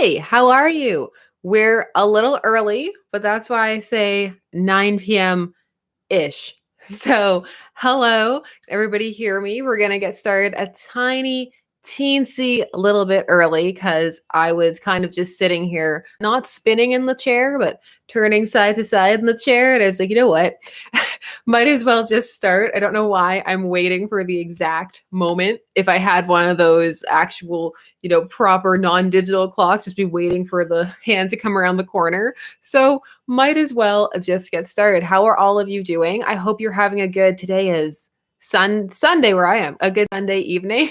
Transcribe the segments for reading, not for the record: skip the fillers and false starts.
Hi, how are you? We're a little early, but that's why I say 9 p.m. ish. So, hello, everybody hear me? We're going to get started a tiny, teensy little bit early because I was kind of just sitting here, not spinning in the chair, but turning side to side in the chair. And I was like, you know what? Might as well just start. I don't know why I'm waiting for the exact moment. If I had one of those actual, proper non-digital clocks, just be waiting for the hand to come around the corner. So might as well just get started. How are all of you doing? I hope you're having a good, today is Sunday where I am, a good Sunday evening.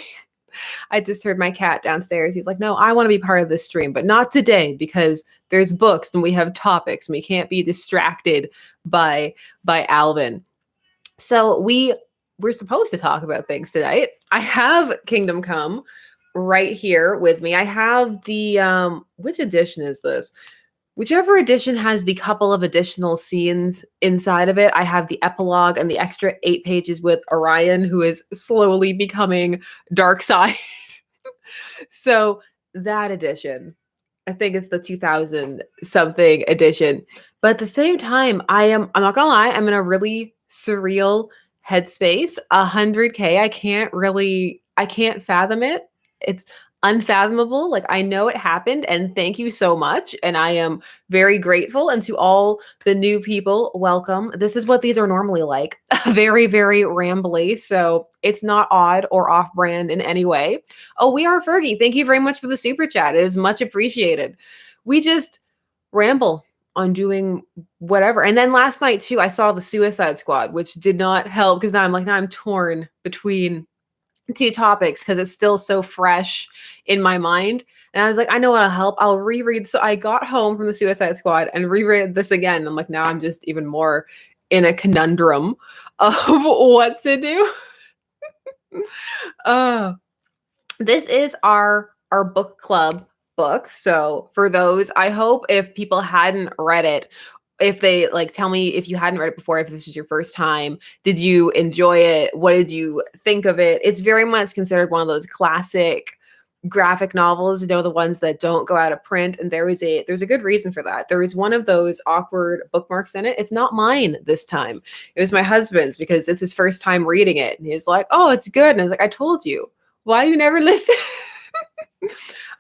I just heard my cat downstairs. He's like, no, I want to be part of this stream, but not today because there's books and we have topics and we can't be distracted by Alvin. So we're supposed to talk about things tonight. I have Kingdom Come right here with me. I have the which edition is this? Whichever edition has the couple of additional scenes inside of it. I have the epilogue and the extra 8 pages with Orion, who is slowly becoming dark side. So that edition, I think it's the 2000 something edition. But at the same time, I'm not gonna lie, I'm in a really surreal headspace. 100K, I can't fathom it. It's unfathomable. Like, I know it happened, and thank you so much. And I am very grateful. And to all the new people, welcome. This is what these are normally like. Very, very rambly. So it's not odd or off-brand in any way. Oh, we are Fergie. Thank you very much for the super chat. It is much appreciated. We just ramble on doing whatever. And then last night too, I saw the Suicide Squad, which did not help because now I'm torn between two topics because it's still so fresh in my mind. And I was like, I know what'll help. I'll reread. So I got home from the Suicide Squad and reread this again. I'm like, now I'm just even more in a conundrum of what to do. This is our book club book. So for those, I hope if people hadn't read it, if they tell me if you hadn't read it before, if this is your first time, did you enjoy it? What did you think of it? It's very much considered one of those classic graphic novels, the ones that don't go out of print. And there's a good reason for that. There is one of those awkward bookmarks in it. It's not mine this time. It was my husband's because it's his first time reading it. And he's like, oh, it's good. And I was like, I told you. Why you never listen?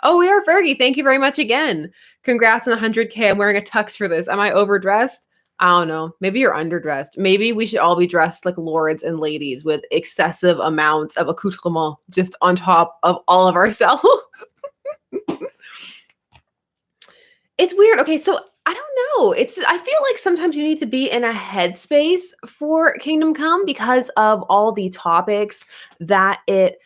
Oh, we are Fergie. Thank you very much again. Congrats on 100K. I'm wearing a tux for this. Am I overdressed? I don't know. Maybe you're underdressed. Maybe we should all be dressed like lords and ladies with excessive amounts of accoutrement just on top of all of ourselves. It's weird. Okay, so I don't know. I feel like sometimes you need to be in a headspace for Kingdom Come because of all the topics that it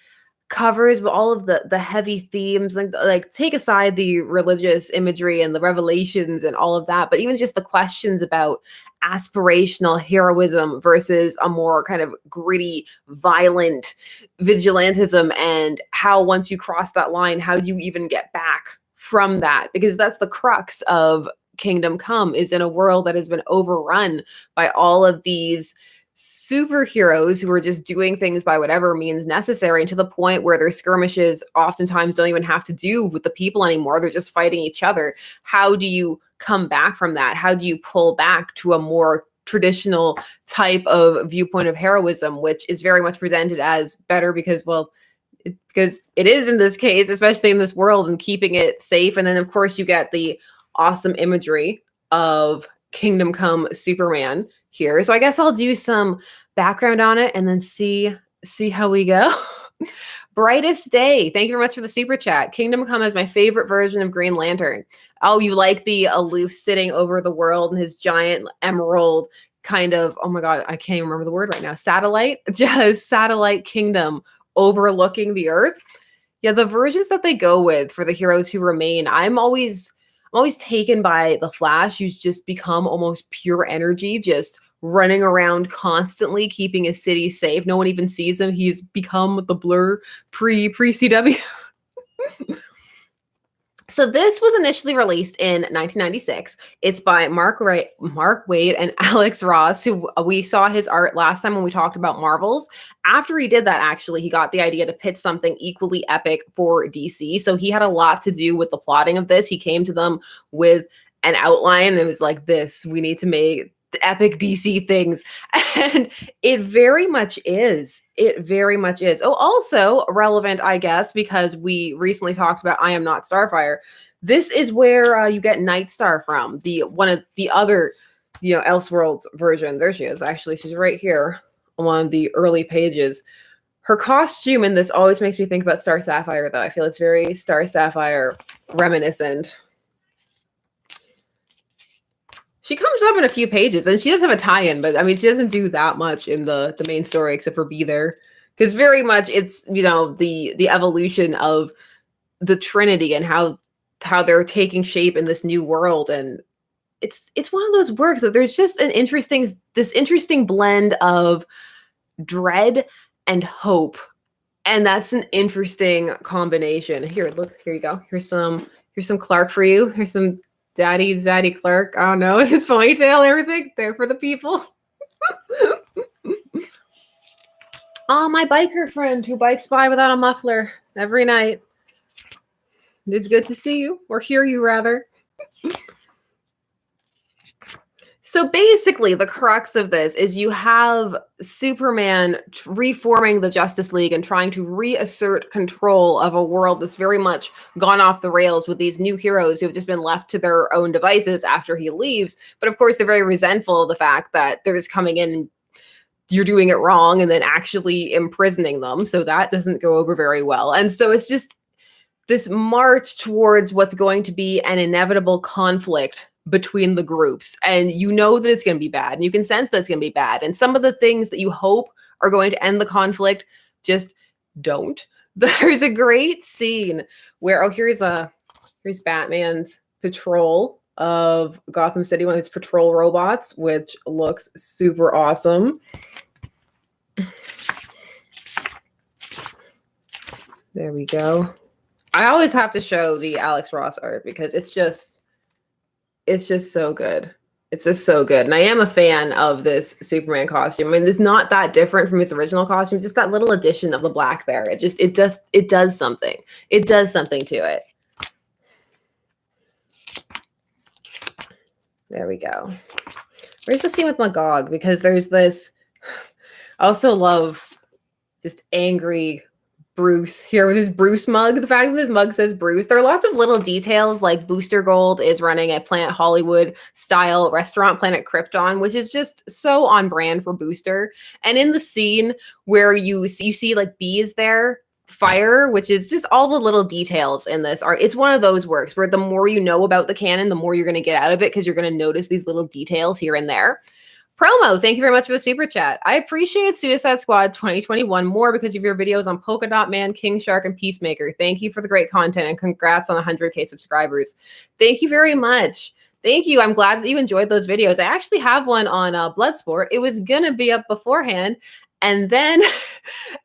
covers, with all of the heavy themes, like take aside the religious imagery and the revelations and all of that, but even just the questions about aspirational heroism versus a more kind of gritty, violent vigilantism, and how once you cross that line, how do you even get back from that? Because that's the crux of Kingdom Come, is in a world that has been overrun by all of these superheroes who are just doing things by whatever means necessary, and to the point where their skirmishes oftentimes don't even have to do with the people anymore. They're just fighting each other. How do you come back from that? How do you pull back to a more traditional type of viewpoint of heroism, which is very much presented as better because it is in this case, especially in this world, and keeping it safe. And then of course you get the awesome imagery of Kingdom Come Superman here. So I guess I'll do some background on it and then see how we go. Brightest Day. Thank you very much for the super chat. Kingdom Come is my favorite version of Green Lantern. Oh, you like the aloof sitting over the world and his giant emerald kind of, oh my God, I can't even remember the word right now. Satellite? Just satellite kingdom overlooking the earth. Yeah, the versions that they go with for the heroes who remain, I'm always taken by the Flash, who's just become almost pure energy, just running around constantly, keeping his city safe. No one even sees him. He's become the Blur pre-CW. So this was initially released in 1996. It's by Mark Waid and Alex Ross, who we saw his art last time when we talked about Marvels. After he did that, actually, he got the idea to pitch something equally epic for DC. So he had a lot to do with the plotting of this. He came to them with an outline and it was like, this, we need to make epic DC things. And it very much is. It very much is. Oh, also relevant, I guess, because we recently talked about I Am Not Starfire. This is where you get Nightstar from, the one of the other, Elseworlds version. There she is. Actually, she's right here on one of the early pages. Her costume in this always makes me think about Star Sapphire, though. I feel it's very Star Sapphire reminiscent. She comes up in a few pages, and she does have a tie-in, but I mean, she doesn't do that much in the main story except for be there, because very much it's the evolution of the Trinity and how they're taking shape in this new world, and it's one of those works that there's just this interesting blend of dread and hope, and that's an interesting combination. Here, look, here you go. Here's some Clark for you. Here's some Zaddy Clark. I don't know, his ponytail, everything there for the people. Oh, my biker friend who bikes by without a muffler every night. It's good to see you, or hear you rather. So basically, the crux of this is you have Superman reforming the Justice League and trying to reassert control of a world that's very much gone off the rails with these new heroes who have just been left to their own devices after he leaves. But of course, they're very resentful of the fact that they're just coming in and you're doing it wrong and then actually imprisoning them. So that doesn't go over very well. And so it's just this march towards what's going to be an inevitable conflict between the groups, and you know that it's going to be bad, and you can sense that it's going to be bad, and some of the things that you hope are going to end the conflict just don't. There's a great scene where here's Batman's patrol of Gotham City, one of its patrol robots, which looks super awesome. There we go. I always have to show the Alex Ross art because it's just so good. It's just so good. And I am a fan of this Superman costume. I mean, it's not that different from its original costume, just that little addition of the black there. It does something. It does something to it. There we go. Where's the scene with Magog? Because there's this, I also love just angry Bruce here with his Bruce mug. The fact that his mug says Bruce. There are lots of little details, like Booster Gold is running a Planet Hollywood style restaurant, Planet Krypton, which is just so on brand for Booster. And in the scene where you see like bees there, fire, which is just all the little details in this art. It's one of those works where the more you know about the canon, the more you're going to get out of it, because you're going to notice these little details here and there. Promo, thank you very much for the super chat. I appreciate Suicide Squad 2021 more because of your videos on Polka Dot Man, King Shark, and Peacemaker. Thank you for the great content, and congrats on 100K subscribers. Thank you very much. Thank you. I'm glad that you enjoyed those videos. I actually have one on Bloodsport. It was gonna be up beforehand, and then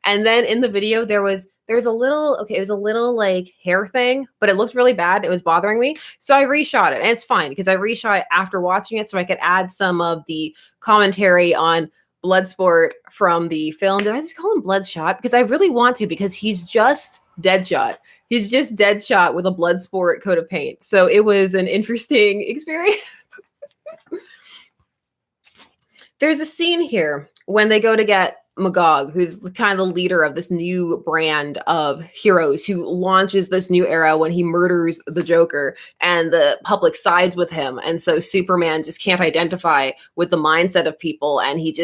in the video there was a little, it was a little like hair thing, but it looked really bad. It was bothering me. So I reshot it, and it's fine because I reshot it after watching it so I could add some of the commentary on Bloodsport from the film. Did I just call him Bloodshot? Because I really want to, because he's just Deadshot. He's just Deadshot with a Bloodsport coat of paint. So it was an interesting experience. There's a scene here when they go to get Magog, who's kind of the leader of this new brand of heroes, who launches this new era when he murders the Joker, and the public sides with him. And so Superman just can't identify with the mindset of people, and he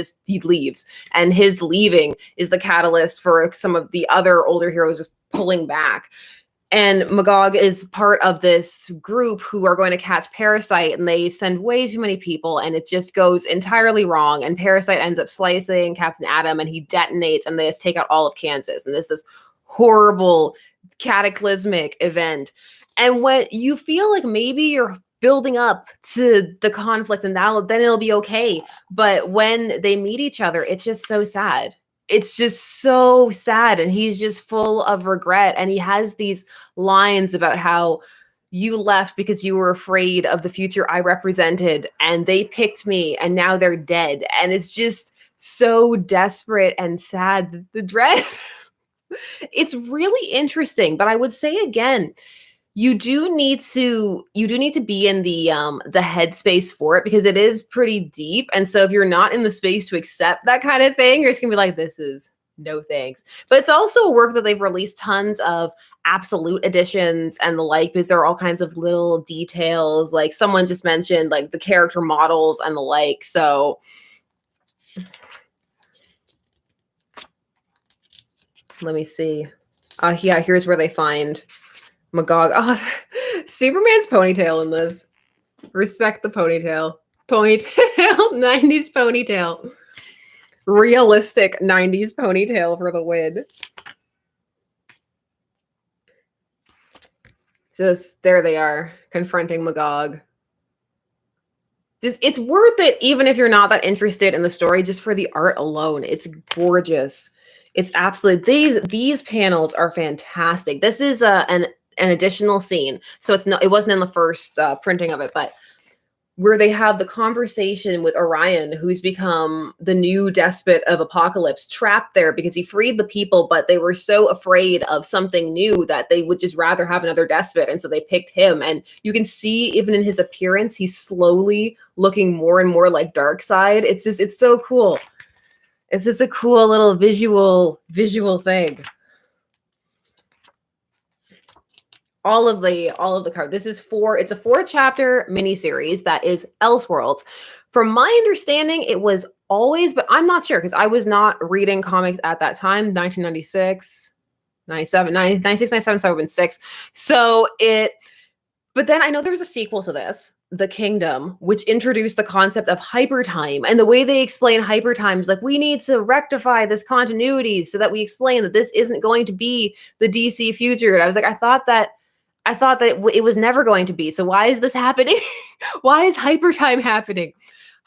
leaves. And his leaving is the catalyst for some of the other older heroes just pulling back. And Magog is part of this group who are going to catch Parasite, and they send way too many people, and it just goes entirely wrong. And Parasite ends up slicing Captain Atom, and he detonates, and they just take out all of Kansas. And this is horrible, cataclysmic event. And when you feel like maybe you're building up to the conflict, and then it'll be okay. But when they meet each other, it's just so sad. It's just so sad, and he's just full of regret, and he has these lines about how you left because you were afraid of the future I represented, and they picked me, and now they're dead. And it's just so desperate and sad. The dread. It's really interesting, but I would say again, you do need to be in the headspace for it, because it is pretty deep. And so if you're not in the space to accept that kind of thing, you're just gonna be like, this is no thanks. But it's also a work that they've released tons of absolute editions and the like, because there are all kinds of little details, like someone just mentioned, like the character models and the like. So let me see. Yeah, here's where they find Magog. Oh, Superman's ponytail in this. Respect the ponytail. Ponytail. 90s ponytail. Realistic 90s ponytail for the win. Just there they are, confronting Magog. Just, it's worth it, even if you're not that interested in the story, just for the art alone. It's gorgeous. It's absolutely, these panels are fantastic. This is an additional scene, so it wasn't in the first printing of it, but where they have the conversation with Orion, who's become the new despot of Apocalypse, trapped there because he freed the people, but they were so afraid of something new that they would just rather have another despot, and so they picked him. And you can see, even in his appearance, he's slowly looking more and more like Darkseid. It's so cool. It's just a cool little visual thing. All of the cards. This is it's a 4-chapter miniseries that is Elseworlds. From my understanding, it was always, but I'm not sure because I was not reading comics at that time, 1996, 97, 96, 97, so I would have been 6. But then I know there was a sequel to this, The Kingdom, which introduced the concept of hypertime. And the way they explain hypertime is like, we need to rectify this continuity so that we explain that this isn't going to be the DC future. And I was like, I thought that it was never going to be. So why is this happening? Why is hypertime happening?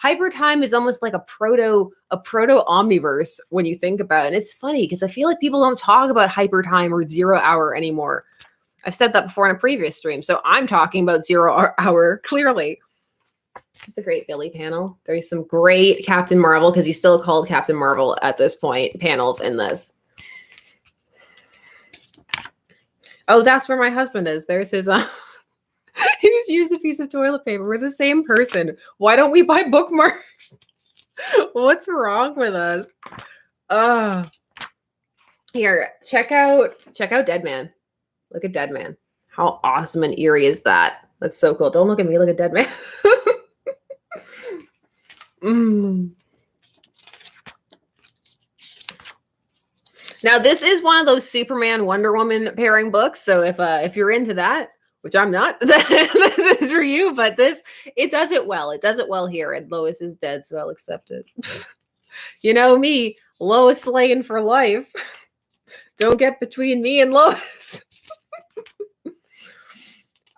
Hypertime is almost like a proto omniverse when you think about it. And it's funny because I feel like people don't talk about hypertime or 0 hour anymore. I've said that before in a previous stream. So I'm talking about 0 hour clearly. There's the great Billy panel. There's some great Captain Marvel, because he's still called Captain Marvel at this point, panels in this. Oh, that's where my husband is. There's his, he just used a piece of toilet paper. We're the same person. Why don't we buy bookmarks? What's wrong with us? Here, check out Dead Man. Look at Dead Man. How awesome and eerie is that? That's so cool. Don't look at me, look at Dead Man. Now, this is one of those Superman Wonder Woman pairing books. So if you're into that, which I'm not, this is for you. But it does it well. It does it well here. And Lois is dead, so I'll accept it. You know me, Lois Lane for life. Don't get between me and Lois.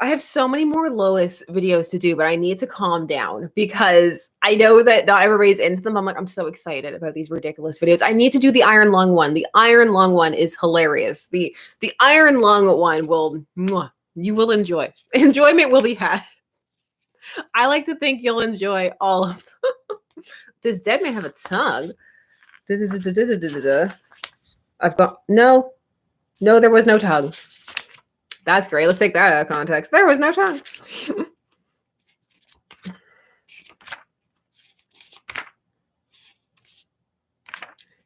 I have so many more Lois videos to do, but I need to calm down because I know that not everybody's into them. I'm like, I'm so excited about these ridiculous videos. I need to do the Iron Lung one. The Iron Lung one is hilarious. The Iron Lung one you will enjoy. Enjoyment will be had. I like to think you'll enjoy all of them. Does Dead Man have a tongue? I've got no, there was no tongue. That's great. Let's take that out of context. There was no tongue.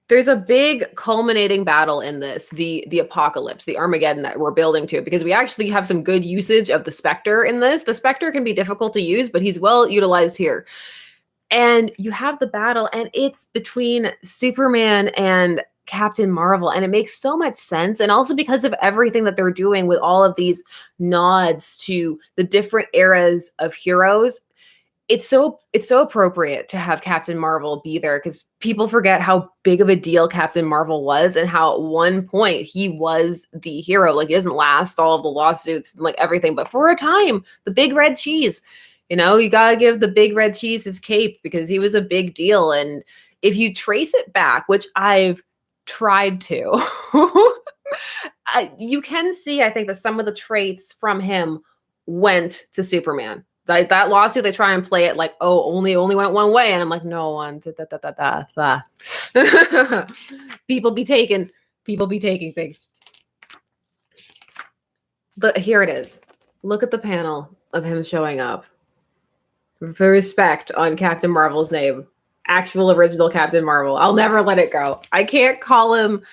There's a big culminating battle in this, the apocalypse, the Armageddon that we're building to, because we actually have some good usage of the Spectre in this. The Spectre can be difficult to use, but he's well utilized here. And you have the battle, and it's between Superman and Captain Marvel, and it makes so much sense. And also because of everything that they're doing with all of these nods to the different eras of heroes, it's so appropriate to have Captain Marvel be there, because people forget how big of a deal Captain Marvel was and how at one point he was the hero. Like, he doesn't last all of the lawsuits and like everything, but for a time, the big red cheese, you know, you gotta give the big red cheese his cape because he was a big deal. And if you trace it back, which I've tried to, you can see, I think, that some of the traits from him went to Superman. That lawsuit, they try and play it like, oh, only went one way. And I'm like, no, people be taking things. Here it is. Look at the panel of him showing up. For respect on Captain Marvel's name. Actual original Captain Marvel. I'll never let it go. I can't call him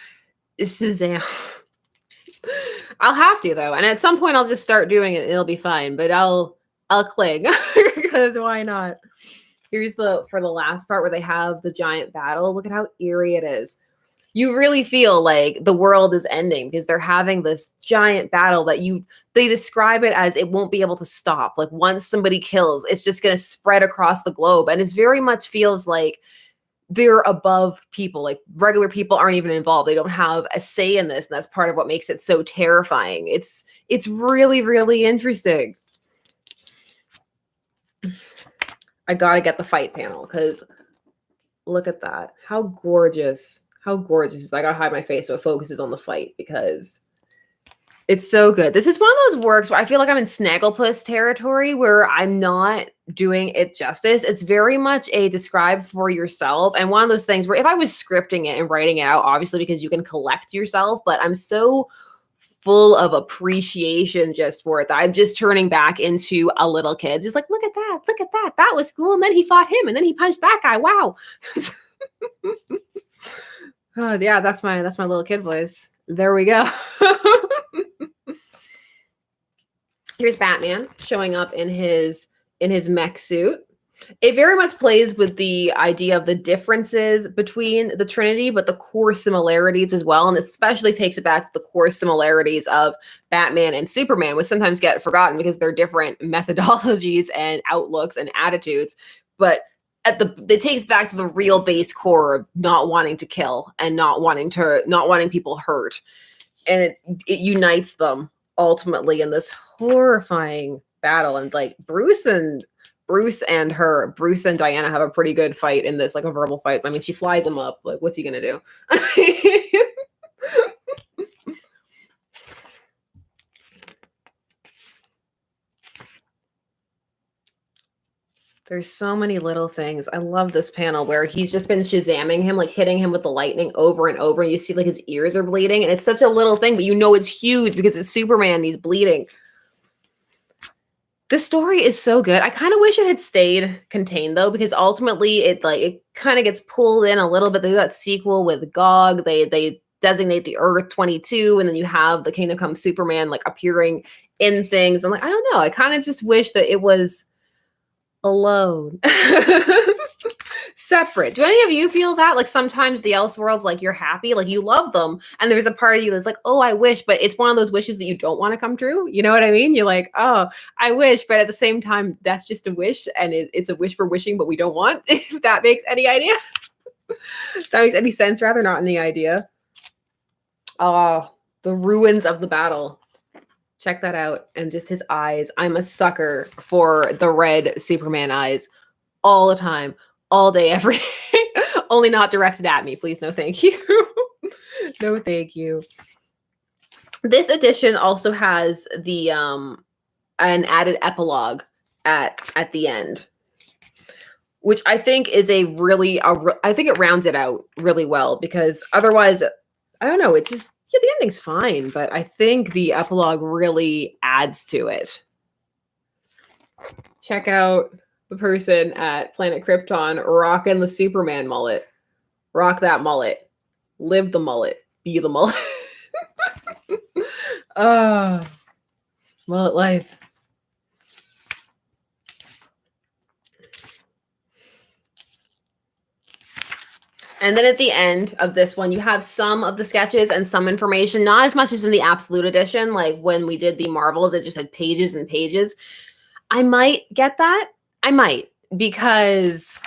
Shazam. I'll have to, though. And at some point I'll just start doing it and it'll be fine. But I'll cling. Because why not? Here's for the last part where they have the giant battle. Look at how eerie it is. You really feel like the world is ending because they're having this giant battle that they describe it as it won't be able to stop. Like once somebody kills, it's just going to spread across the globe. And it's very much feels like they're above people. Like regular people aren't even involved. They don't have a say in this. And that's part of what makes it so terrifying. It's really, really interesting. I got to get the fight panel because look at that. How gorgeous. How gorgeous. I got to hide my face so it focuses on the fight because it's so good. This is one of those works where I feel like I'm in Snagglepuss territory where I'm not doing it justice. It's very much a describe for yourself. And one of those things where if I was scripting it and writing it out, obviously because you can collect yourself, but I'm so full of appreciation just for it that I'm just turning back into a little kid. Just like, look at that. Look at that. That was cool. And then he fought him and then he punched that guy. Wow. Yeah, that's my little kid voice. There we go. Here's Batman showing up in his mech suit. It very much plays with the idea of the differences between the Trinity, but the core similarities as well. And especially takes it back to the core similarities of Batman and Superman, which sometimes get forgotten because they're different methodologies and outlooks and attitudes. But it takes back to the real base core of not wanting to kill and not wanting people hurt. And it unites them ultimately in this horrifying battle. And like Bruce and Diana have a pretty good fight in this, like a verbal fight. I mean, she flies him up. Like, what's he gonna do? There's so many little things. I love this panel where he's just been Shazamming him, like hitting him with the lightning over and over. And you see like his ears are bleeding. And it's such a little thing, but you know it's huge because it's Superman and he's bleeding. The story is so good. I kind of wish it had stayed contained though, because ultimately it kind of gets pulled in a little bit. They do that sequel with Gog. They designate the Earth 22, and then you have the Kingdom Come Superman like appearing in things. I'm like, I don't know. I kind of just wish that it was alone. Separate. Do any of you feel that? Like sometimes the Elseworlds, like you're happy, like you love them, and there's a part of you that's like, oh, I wish, but it's one of those wishes that you don't want to come true. You know what I mean? You're like, oh, I wish, but at the same time, that's just a wish, and it's a wish for wishing, but we don't want. If that makes any idea. If that makes any sense, rather, not any idea. The ruins of the battle. Check that out. And just his eyes. I'm a sucker for the red Superman eyes all the time, all day, every day. Only not directed at me. Please, no thank you. No thank you. This edition also has the an added epilogue at the end, which I think is I think it rounds it out really well, because otherwise, I don't know, it just, yeah, the ending's fine, but I think the epilogue really adds to it. Check out the person at Planet Krypton rocking the Superman mullet. Rock that mullet. Live the mullet. Be the mullet. Mullet life. And then at the end of this one, you have some of the sketches and some information, not as much as in the Absolute Edition. Like when we did the Marvels, it just had pages and pages. I might get that. I might, because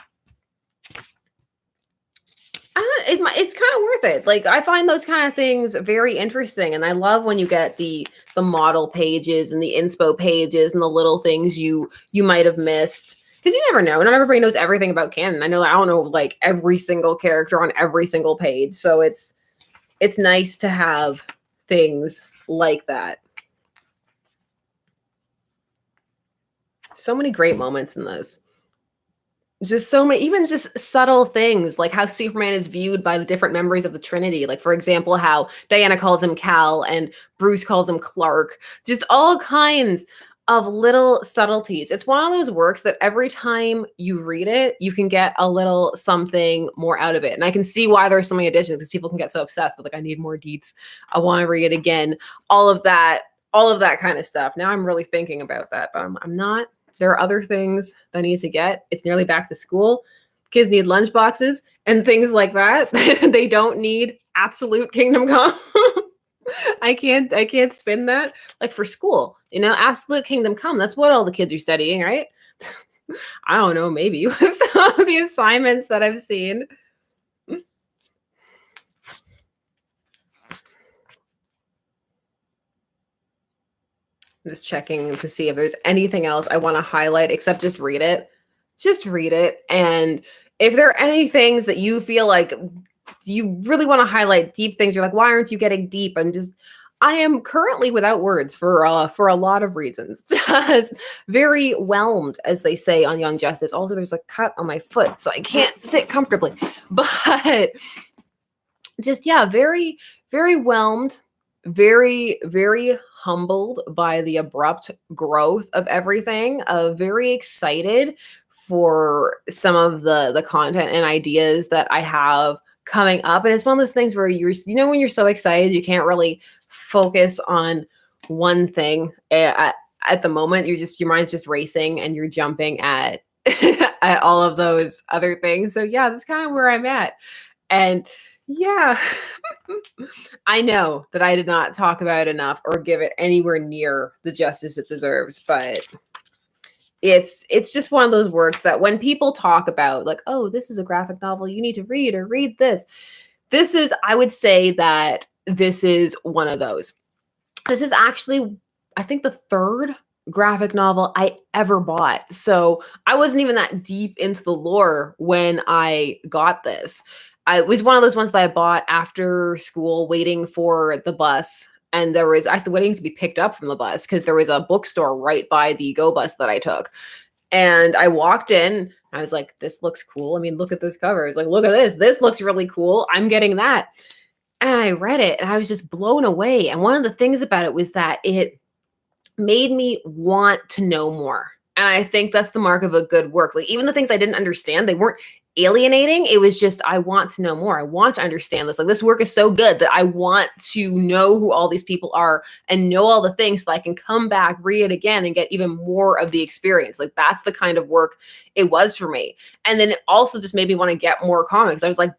it's kind of worth it. Like I find those kind of things very interesting. And I love when you get the model pages and the inspo pages and the little things you might have missed. Because you never know. Not everybody knows everything about canon. I don't know like every single character on every single page. So it's nice to have things like that. So many great moments in this. Just so many, even just subtle things like how Superman is viewed by the different members of the Trinity. Like, for example, how Diana calls him Cal and Bruce calls him Clark. Just all kinds of little subtleties. It's one of those works that every time you read it, you can get a little something more out of it. And I can see why there's so many additions, because people can get so obsessed with, like, I need more deets. I want to read it again. All of that kind of stuff. Now I'm really thinking about that, but I'm not. There are other things that I need to get. It's nearly back to school. Kids need lunch boxes and things like that. They don't need absolute Kingdom Come. I can't spin that. Like, for school, absolute Kingdom Come. That's what all the kids are studying, right? I don't know, maybe with some of the assignments that I've seen. Just checking to see if there's anything else I want to highlight, except just read it. Just read it. And if there are any things that you feel like you really want to highlight, deep things, you're like, why aren't you getting deep? I am currently without words for a lot of reasons. Just very whelmed, as they say on Young Justice. Also, there's a cut on my foot, so I can't sit comfortably. But just, yeah, very, very whelmed. Very, very humbled by the abrupt growth of everything. Very excited for some of the content and ideas that I have coming up. And it's one of those things where when you're so excited, you can't really focus on one thing at the moment. Your mind's just racing and you're jumping at at all of those other things. So yeah, that's kind of where I'm at. And yeah, I know that I did not talk about it enough or give it anywhere near the justice it deserves, but it's just one of those works that when people talk about, like, oh, this is a graphic novel you need to read, or read this. I would say that this is one of those. This is actually, I think, the third graphic novel I ever bought. So I wasn't even that deep into the lore when I got this. It was one of those ones that I bought after school, waiting for the bus. And there was actually waiting to be picked up from the bus because there was a bookstore right by the Go bus that I took. And I walked in. I was like, this looks cool. I mean, look at this cover. It's like, look at this. This looks really cool. I'm getting that. And I read it and I was just blown away. And one of the things about it was that it made me want to know more. And I think that's the mark of a good work. Like, even the things I didn't understand, they weren't alienating. It was just, I want to know more. I want to understand this. Like, this work is so good that I want to know who all these people are and know all the things so I can come back, read it again, and get even more of the experience. Like, that's the kind of work it was for me. And then it also just made me want to get more comics. I was like,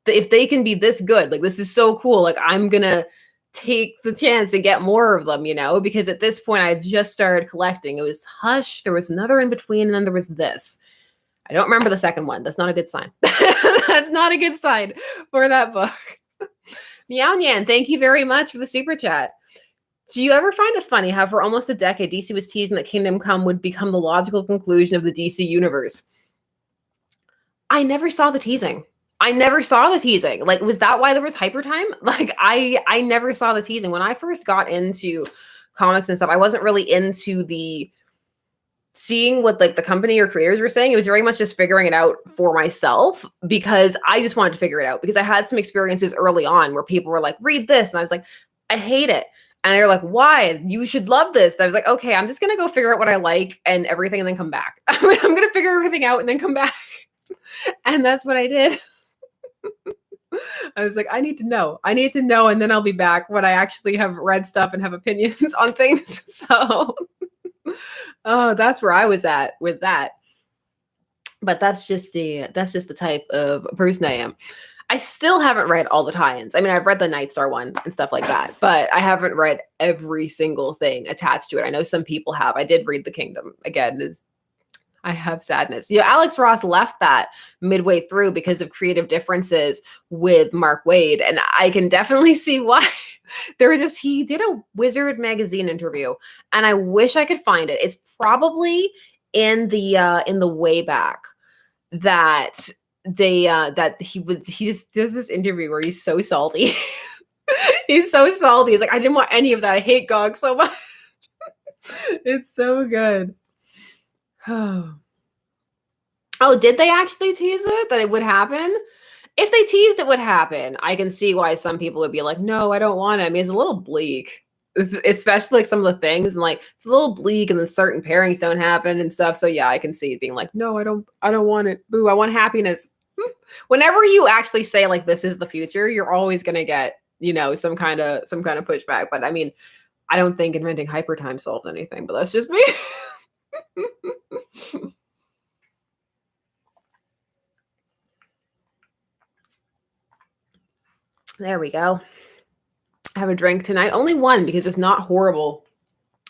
if they can be this good, like, this is so cool. Like, I'm going to take the chance and get more of them, because at this point I just started collecting. It was Hush, there was another in between, and then there was this. I don't remember the second one. That's not a good sign. That's not a good sign for that book. Meow Nyan, thank you very much for the super chat. Do you ever find it funny how for almost a decade DC was teasing that Kingdom Come would become the logical conclusion of the DC universe? I never saw the teasing. Like, was that why there was hyper time? Like, I never saw the teasing. When I first got into comics and stuff, I wasn't really into the seeing what, like, the company or creators were saying. It was very much just figuring it out for myself, because I just wanted to figure it out, because I had some experiences early on where people were like, read this. And I was like, I hate it. And they're like, why? You should love this. And I was like, okay, I'm just going to go figure out what I like and everything and then come back. I'm going to figure everything out and then come back. And that's what I did. I was like, I need to know, and then I'll be back when I actually have read stuff and have opinions on things. So, oh, that's where I was at with that. But that's just the type of person I am. I still haven't read all the tie-ins. I mean, I've read the Nightstar one and stuff like that, but I haven't read every single thing attached to it. I know some people have. I did read The Kingdom. Again, I have sadness. Alex Ross left that midway through because of creative differences with Mark Waid. And I can definitely see why. He did a Wizard magazine interview, and I wish I could find it. It's probably in the way back that he just does this interview where he's so salty. He's so salty. He's like, I didn't want any of that. I hate GOG so much. It's so good. Oh, did they actually tease it that it would happen? If they teased it would happen, I can see why some people would be like, no, I don't want it. I mean, it's a little bleak, especially like some of the things, and like it's a little bleak, and then certain pairings don't happen and stuff. So yeah, I can see it being like, no, I don't want it. Boo, I want happiness. Whenever you actually say like this is the future, you're always gonna get, you know, some kind of pushback. But I mean, I don't think inventing hyper time solved anything, but that's just me. There we go. I have a drink tonight. Only one because it's not horrible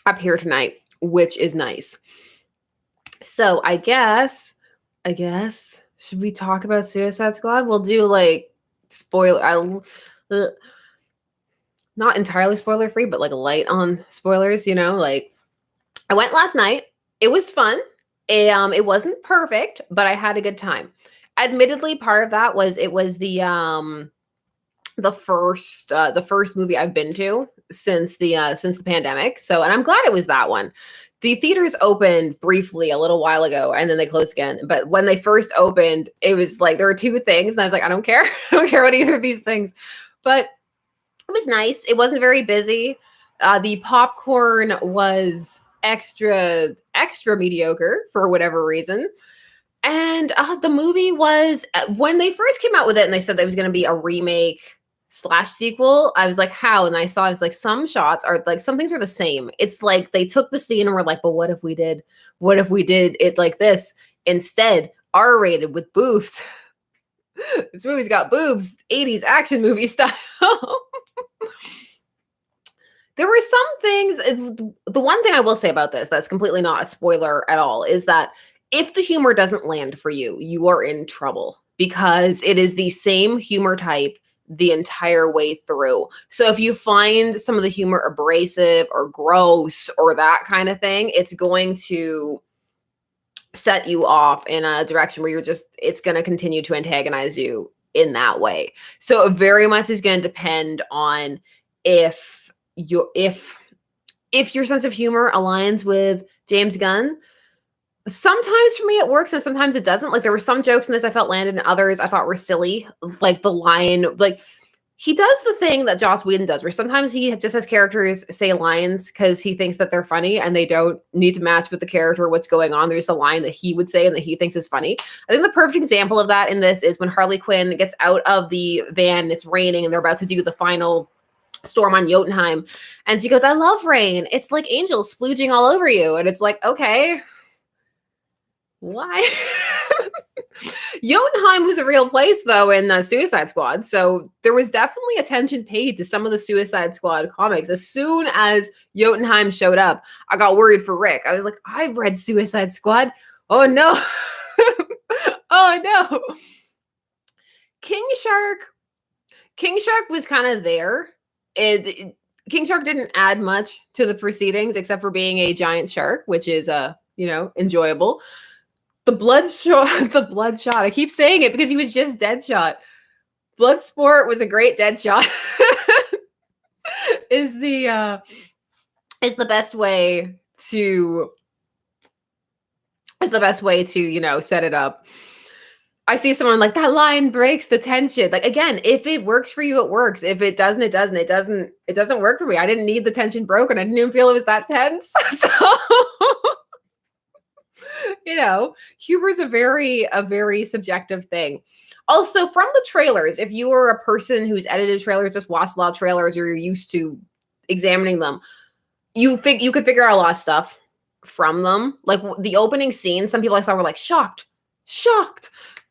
up here tonight, which is nice. So I guess, should we talk about Suicide Squad? We'll do like not entirely spoiler free, but like light on spoilers, you know, like I went last night. It was fun. It wasn't perfect, but I had a good time. Admittedly, part of that was it was the first movie I've been to since the pandemic. So, and I'm glad it was that one. The theaters opened briefly a little while ago and then they closed again. But when they first opened, it was like there were two things, and I was like, I don't care. I don't care what either of these things. But it was nice. It wasn't very busy. The popcorn was extra mediocre for whatever reason. And the movie was, when they first came out with it and they said there was going to be a remake / sequel, I was like, how? And I saw, I was like, some shots are like, some things are the same. It's like they took the scene and were like, but what if we did it like this instead, R-rated with boobs? This movie's got boobs, 80s action movie style. There were some things, the one thing I will say about this that's completely not a spoiler at all is that if the humor doesn't land for you, you are in trouble because it is the same humor type the entire way through. So if you find some of the humor abrasive or gross or that kind of thing, it's going to set you off in a direction where it's going to continue to antagonize you in that way. So it very much is going to depend on if your sense of humor aligns with James Gunn. Sometimes for me it works and sometimes it doesn't. Like there were some jokes in this I felt landed and others I thought were silly. Like the line, like he does the thing that Joss Whedon does where sometimes he just has characters say lines because he thinks that they're funny and they don't need to match with the character or what's going on. There's a line that he would say and that he thinks is funny. I think the perfect example of that in this is when Harley Quinn gets out of the van and it's raining and they're about to do the final storm on Jotunheim. And she goes, I love rain. It's like angels splooging all over you. And it's like, okay, why? Jotunheim was a real place, though, in Suicide Squad. So there was definitely attention paid to some of the Suicide Squad comics. As soon as Jotunheim showed up, I got worried for Rick. I was like, I've read Suicide Squad. Oh, no. Oh, no. King Shark was kind of there. King Shark didn't add much to the proceedings except for being a giant shark, which is enjoyable. The Bloodshot. I keep saying it because he was just Deadshot. Bloodsport was a great Deadshot. is the best way to set it up. I see someone like that line breaks the tension. Like again, if it works for you, it works. If it doesn't, it doesn't. It doesn't work for me. I didn't need the tension broken. I didn't even feel it was that tense. So humor is a very subjective thing. Also, from the trailers, if you are a person who's edited trailers, just watched a lot of trailers, or you're used to examining them, you could figure out a lot of stuff from them. Like the opening scene, some people I saw were like shocked.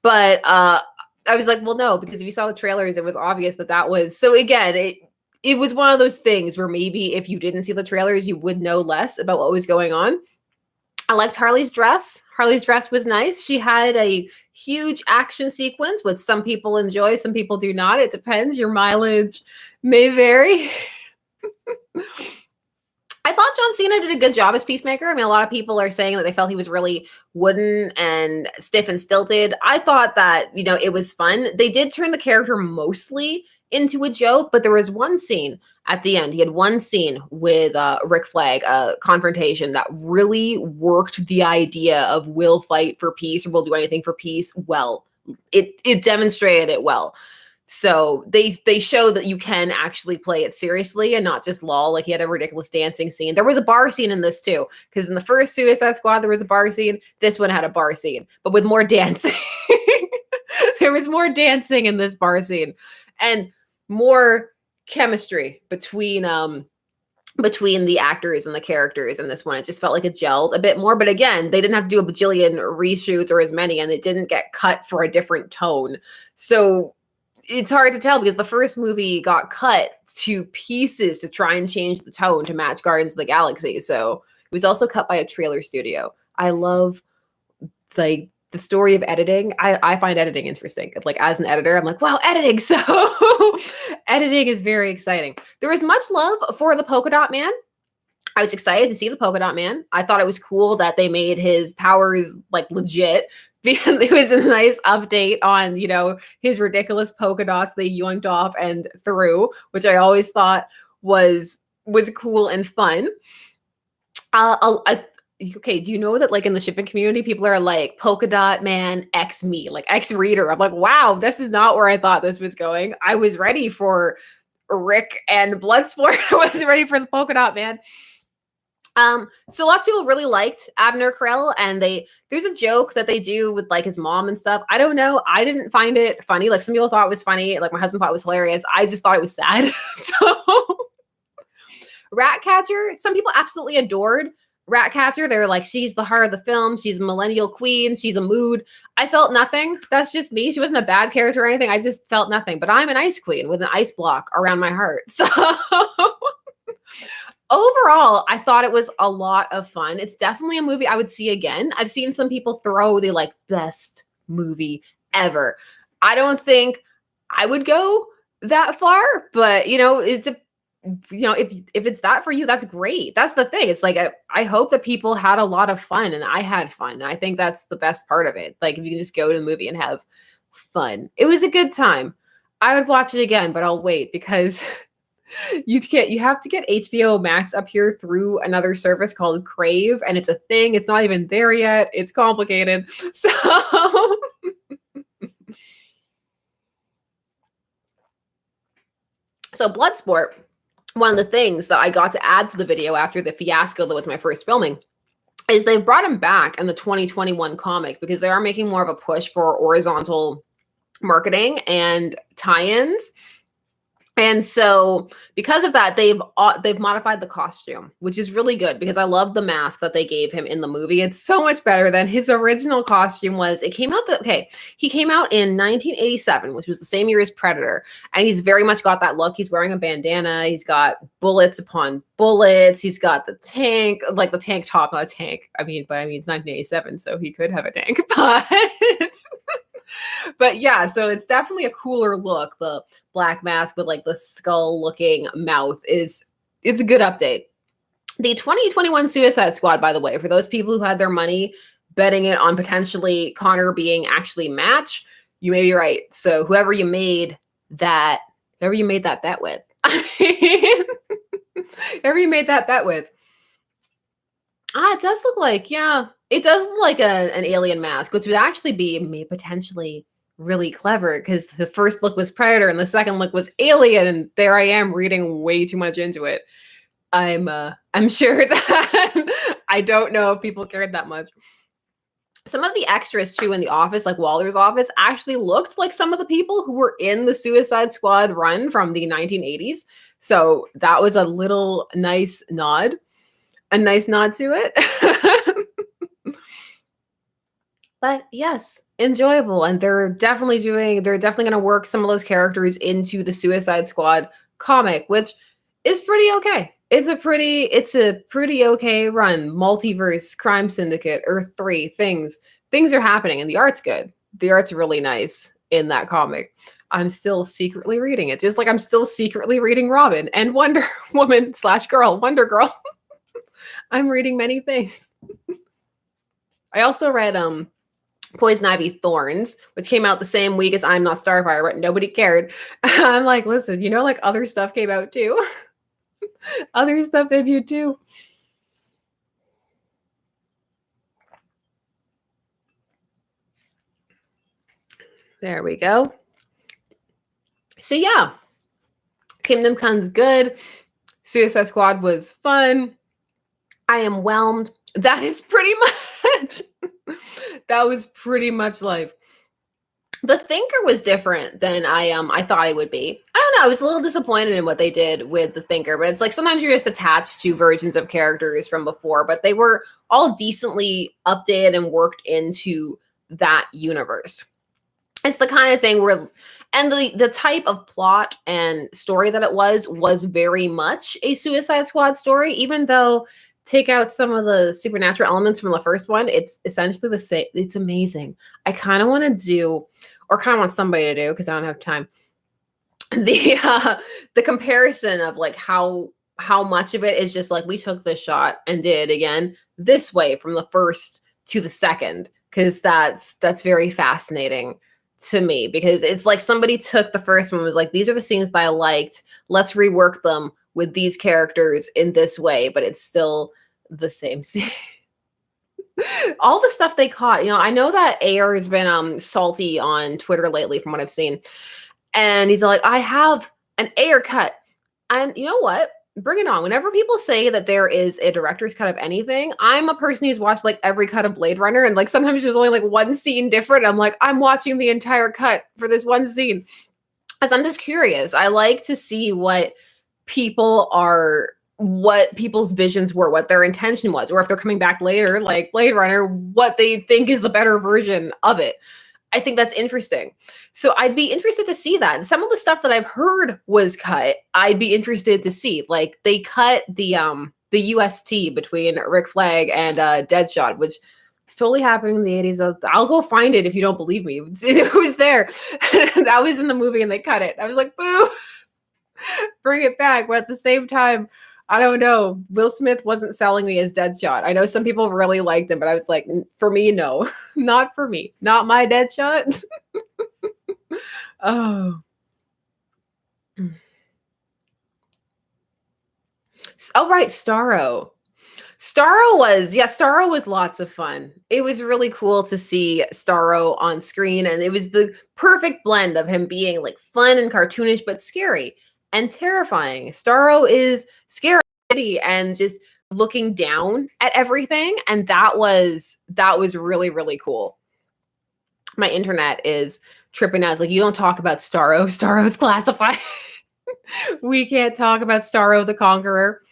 But I was like, well, no, because if you saw the trailers, it was obvious that was. So again, it was one of those things where maybe if you didn't see the trailers, you would know less about what was going on. I liked Harley's dress. Harley's dress was nice. She had a huge action sequence, which some people enjoy, some people do not. It depends. Your mileage may vary. I thought John Cena did a good job as Peacemaker. I mean, a lot of people are saying that they felt he was really wooden and stiff and stilted. I thought that, it was fun. They did turn the character mostly into a joke, but there was one scene at the end. He had one scene with Rick Flag, a confrontation that really worked the idea of we'll fight for peace or we'll do anything for peace well. It demonstrated it well. So they show that you can actually play it seriously and not just lol. Like he had a ridiculous dancing scene. There was a bar scene in this too, because in the first Suicide Squad there was a bar scene. This one had a bar scene, but with more dancing. There was more dancing in this bar scene and more chemistry between the actors and the characters in this one. It just felt like it gelled a bit more. But again, they didn't have to do a bajillion reshoots or as many, and it didn't get cut for a different tone. So it's hard to tell because the first movie got cut to pieces to try and change the tone to match Guardians of the Galaxy. So it was also cut by a trailer studio. I love like the story of editing. I find editing interesting. Like as an editor, I'm like, wow, editing. So editing is very exciting. There was much love for the Polka Dot Man. I was excited to see the Polka Dot Man. I thought it was cool that they made his powers like legit. It was a nice update on, you know, his ridiculous polka dots they yoinked off and threw, which I always thought was cool and fun. Okay, do you know that like in the shipping community, people are like polka dot man X me, like X reader. I'm like, wow, this is not where I thought this was going. I was ready for Rick and Bloodsport. I wasn't ready for the polka dot man. So lots of people really liked Abner Krell, and there's a joke that they do with like his mom and stuff. I don't know. I didn't find it funny. Like some people thought it was funny. Like my husband thought it was hilarious. I just thought it was sad. So Ratcatcher, some people absolutely adored Ratcatcher. They were like, she's the heart of the film. She's a millennial queen. She's a mood. I felt nothing. That's just me. She wasn't a bad character or anything. I just felt nothing. But I'm an ice queen with an ice block around my heart. So overall, I thought it was a lot of fun. It's definitely a movie I would see again. I've seen some people throw the like best movie ever. I don't think I would go that far, but you know, if it's that for you, that's great. That's the thing. It's like, I hope that people had a lot of fun, and I had fun. And I think that's the best part of it. Like if you can just go to the movie and have fun. It was a good time. I would watch it again, but I'll wait because you have to get HBO Max up here through another service called Crave, and it's a thing. It's not even there yet. It's complicated. So Bloodsport, one of the things that I got to add to the video after the fiasco that was my first filming is they've brought him back in the 2021 comic because they are making more of a push for horizontal marketing and tie-ins. And so because of that, they've modified the costume, which is really good because I love the mask that they gave him in the movie. It's so much better than his original costume was. He came out in 1987, which was the same year as Predator. And he's very much got that look. He's wearing a bandana. He's got bullets upon bullets. He's got the tank, like the tank top, not a tank. But it's 1987, so he could have a tank, but yeah, so it's definitely a cooler look. The black mask with like the skull looking mouth it's a good update. The 2021 Suicide Squad, by the way, for those people who had their money betting it on potentially Connor being actually Match, you may be right. So whoever you made that bet with, whoever you made that bet with, it does look like, yeah, it does look like an alien mask, which would actually be potentially really clever because the first look was Predator and the second look was Alien, and there I am reading way too much into it. I'm sure that I don't know if people cared that much. Some of the extras too in the office, like Waller's office, actually looked like some of the people who were in the Suicide Squad run from the 1980s. So that was a nice nod to it. But yes, enjoyable. And they're definitely going to work some of those characters into the Suicide Squad comic, which is pretty okay. It's a pretty okay run. Multiverse, Crime Syndicate, Earth 3, things are happening, and the art's good. The art's really nice in that comic. I'm still secretly reading it, just like I'm still secretly reading Robin and Wonder Woman / Wonder Girl. I'm reading many things. I also read Poison Ivy Thorns, which came out the same week as I'm Not Starfire, but nobody cared. I'm like, listen, you know, like other stuff came out too. Other stuff debuted too. There we go. So yeah, Kingdom Come's good. Suicide Squad was fun. I am whelmed. That is pretty much, that was pretty much life. The Thinker was different than I thought it would be. I don't know. I was a little disappointed in what they did with the Thinker, but it's like sometimes you're just attached to versions of characters from before, but they were all decently updated and worked into that universe. It's the kind of thing where, and the type of plot and story that it was very much a Suicide Squad story, even though take out some of the supernatural elements from the first one, it's essentially the same. It's amazing. I kind of want to do, or kind of want somebody to do, because I don't have time, the comparison of like how much of it is just like we took this shot and did it again this way from the first to the second, because that's very fascinating to me, because it's like somebody took the first one and was like, these are the scenes that I liked, let's rework them with these characters in this way, but it's still the same scene. All the stuff they caught, you know, I know that Ayer has been salty on Twitter lately from what I've seen, and he's like, I have an Ayer cut, and you know what? Bring it on. Whenever people say that there is a director's cut of anything, I'm a person who's watched like every cut of Blade Runner, and like sometimes there's only like one scene different. I'm like, I'm watching the entire cut for this one scene. As I'm just curious. I like to see what people's visions were, what their intention was, or if they're coming back later, like Blade Runner, what they think is the better version of it. I think that's interesting. So I'd be interested to see that. And some of the stuff that I've heard was cut, I'd be interested to see. Like they cut the UST between Rick Flag and Deadshot, which was totally happening in the 80s. I'll go find it if you don't believe me. It was there. That was in the movie and they cut it. I was like, boo, bring it back. But at the same time, I don't know. Will Smith wasn't selling me as Deadshot. I know some people really liked him, but I was like, for me, no, not for me. Not my Deadshot. Oh. Oh, right. Starro. Starro was lots of fun. It was really cool to see Starro on screen, and it was the perfect blend of him being like fun and cartoonish, but scary and terrifying. Starro is scary and just looking down at everything, and that was really, really cool. My internet is tripping out. It's like, you don't talk about Starro. Starro's classified. We can't talk about Starro the Conqueror.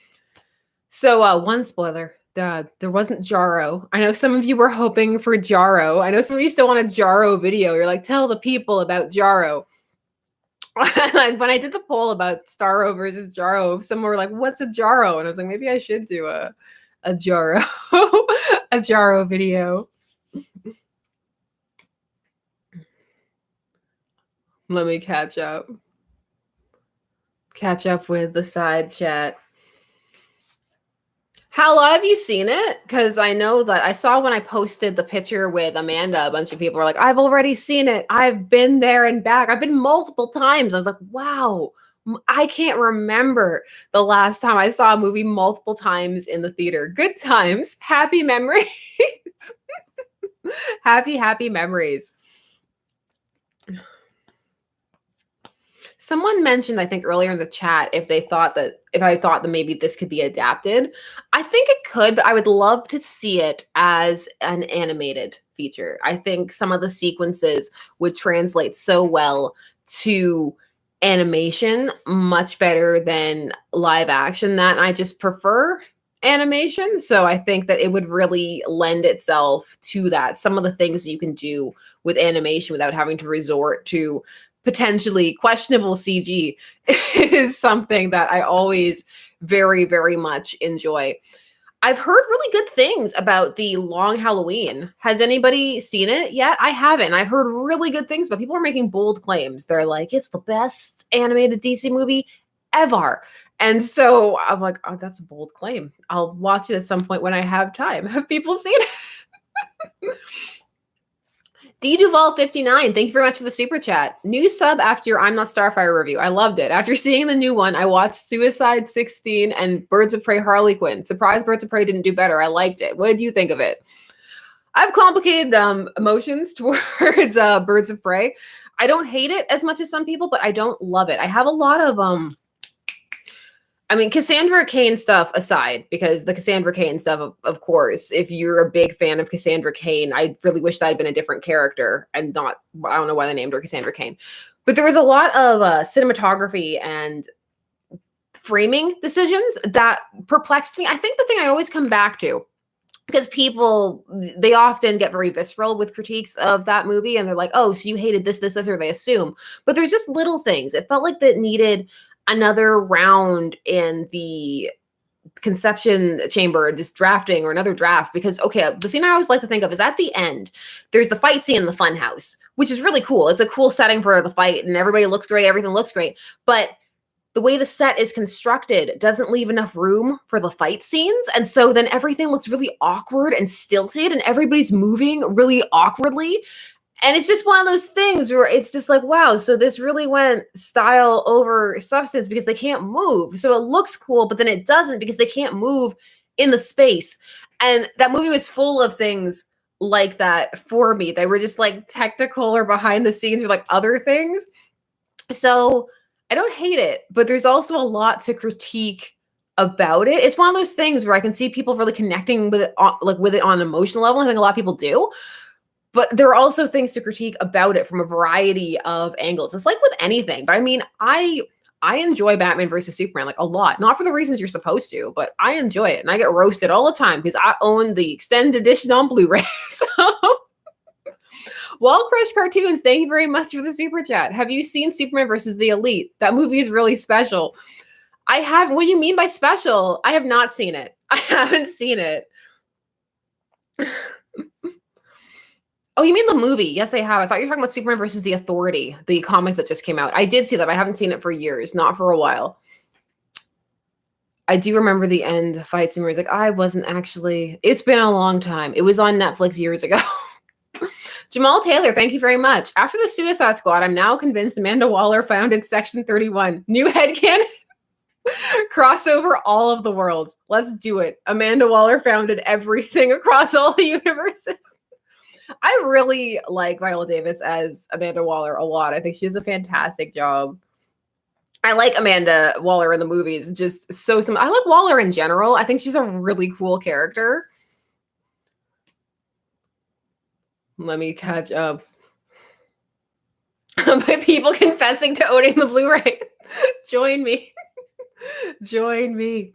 So one spoiler, there wasn't Jarro. I know some of you were hoping for Jarro. I know some of you still want a Jarro video. You're like, tell the people about Jarro. When I did the poll about Starro versus Jarro, some were like, what's a Jarro? And I was like, maybe I should do a Jarro, a Jarro video. Let me catch up with the side chat. How, a lot of you seen it? Because I know that I saw when I posted the picture with Amanda, a bunch of people were like, I've already seen it. I've been there and back. I've been multiple times. I was like, wow, I can't remember the last time I saw a movie multiple times in the theater. Good times. Happy memories. Happy memories. Someone mentioned, I think earlier in the chat, if I thought that maybe this could be adapted. I think it could, but I would love to see it as an animated feature. I think some of the sequences would translate so well to animation, much better than live action. That I just prefer animation. So I think that it would really lend itself to that. Some of the things you can do with animation without having to resort to potentially questionable CG is something that I always very, very much enjoy. I've heard really good things about the Long Halloween. Has anybody seen it yet? I haven't. I've heard really good things, but people are making bold claims. They're like, it's the best animated DC movie ever. And so I'm like, oh, that's a bold claim. I'll watch it at some point when I have time. Have people seen it? D Duval 59, thank you very much for the super chat. New sub after your I'm Not Starfire review. I loved it. After seeing the new one, I watched Suicide 16 and Birds of Prey Harley Quinn. Surprised Birds of Prey didn't do better. I liked it. What did you think of it? I have complicated emotions towards Birds of Prey. I don't hate it as much as some people, but I don't love it. I have a lot of I mean, Cassandra Cain stuff aside, because the Cassandra Cain stuff, of course, if you're a big fan of Cassandra Cain, I really wish that had been a different character and not, I don't know why they named her Cassandra Cain. But there was a lot of cinematography and framing decisions that perplexed me. I think the thing I always come back to, because people, they often get very visceral with critiques of that movie and they're like, oh, so you hated this, or they assume. But there's just little things. It felt like that needed another round in the conception chamber, just drafting or another draft, because okay, the scene I always like to think of is at the end, there's the fight scene in the fun house, which is really cool. It's a cool setting for the fight and everybody looks great, everything looks great, but the way the set is constructed doesn't leave enough room for the fight scenes. And so then everything looks really awkward and stilted and everybody's moving really awkwardly. And it's just one of those things where it's just like, wow, so this really went style over substance because they can't move. So it looks cool, but then it doesn't because they can't move in the space. And that movie was full of things like that for me. They were just like technical or behind the scenes or like other things. So I don't hate it, but there's also a lot to critique about it. It's one of those things where I can see people really connecting with it, with it on an emotional level. I think a lot of people do. But there are also things to critique about it from a variety of angles. It's like with anything. But I mean, I enjoy Batman versus Superman like a lot. Not for the reasons you're supposed to, but I enjoy it. And I get roasted all the time because I own the extended edition on Blu-ray. So, Wall Crush Cartoons, thank you very much for the super chat. Have you seen Superman versus the Elite? That movie is really special. I have. What do you mean by special? I have not seen it. I haven't seen it. Oh, you mean the movie? Yes, I have. I thought you were talking about Superman versus the Authority, the comic that just came out. I did see that. I haven't seen it for years, not for a while. I do remember the end fight scene where he's like, I wasn't actually, it's been a long time. It was on Netflix years ago. Jamal Taylor, thank you very much. After the Suicide Squad, I'm now convinced Amanda Waller founded Section 31. New headcanon. Crossover all of the worlds. Let's do it. Amanda Waller founded everything across all the universes. I really like Viola Davis as Amanda Waller a lot. I think she does a fantastic job. I like Amanda Waller in the movies. Just so I like Waller in general. I think she's a really cool character. Let me catch up. By people confessing to owning the Blu-ray. Join me. Join me.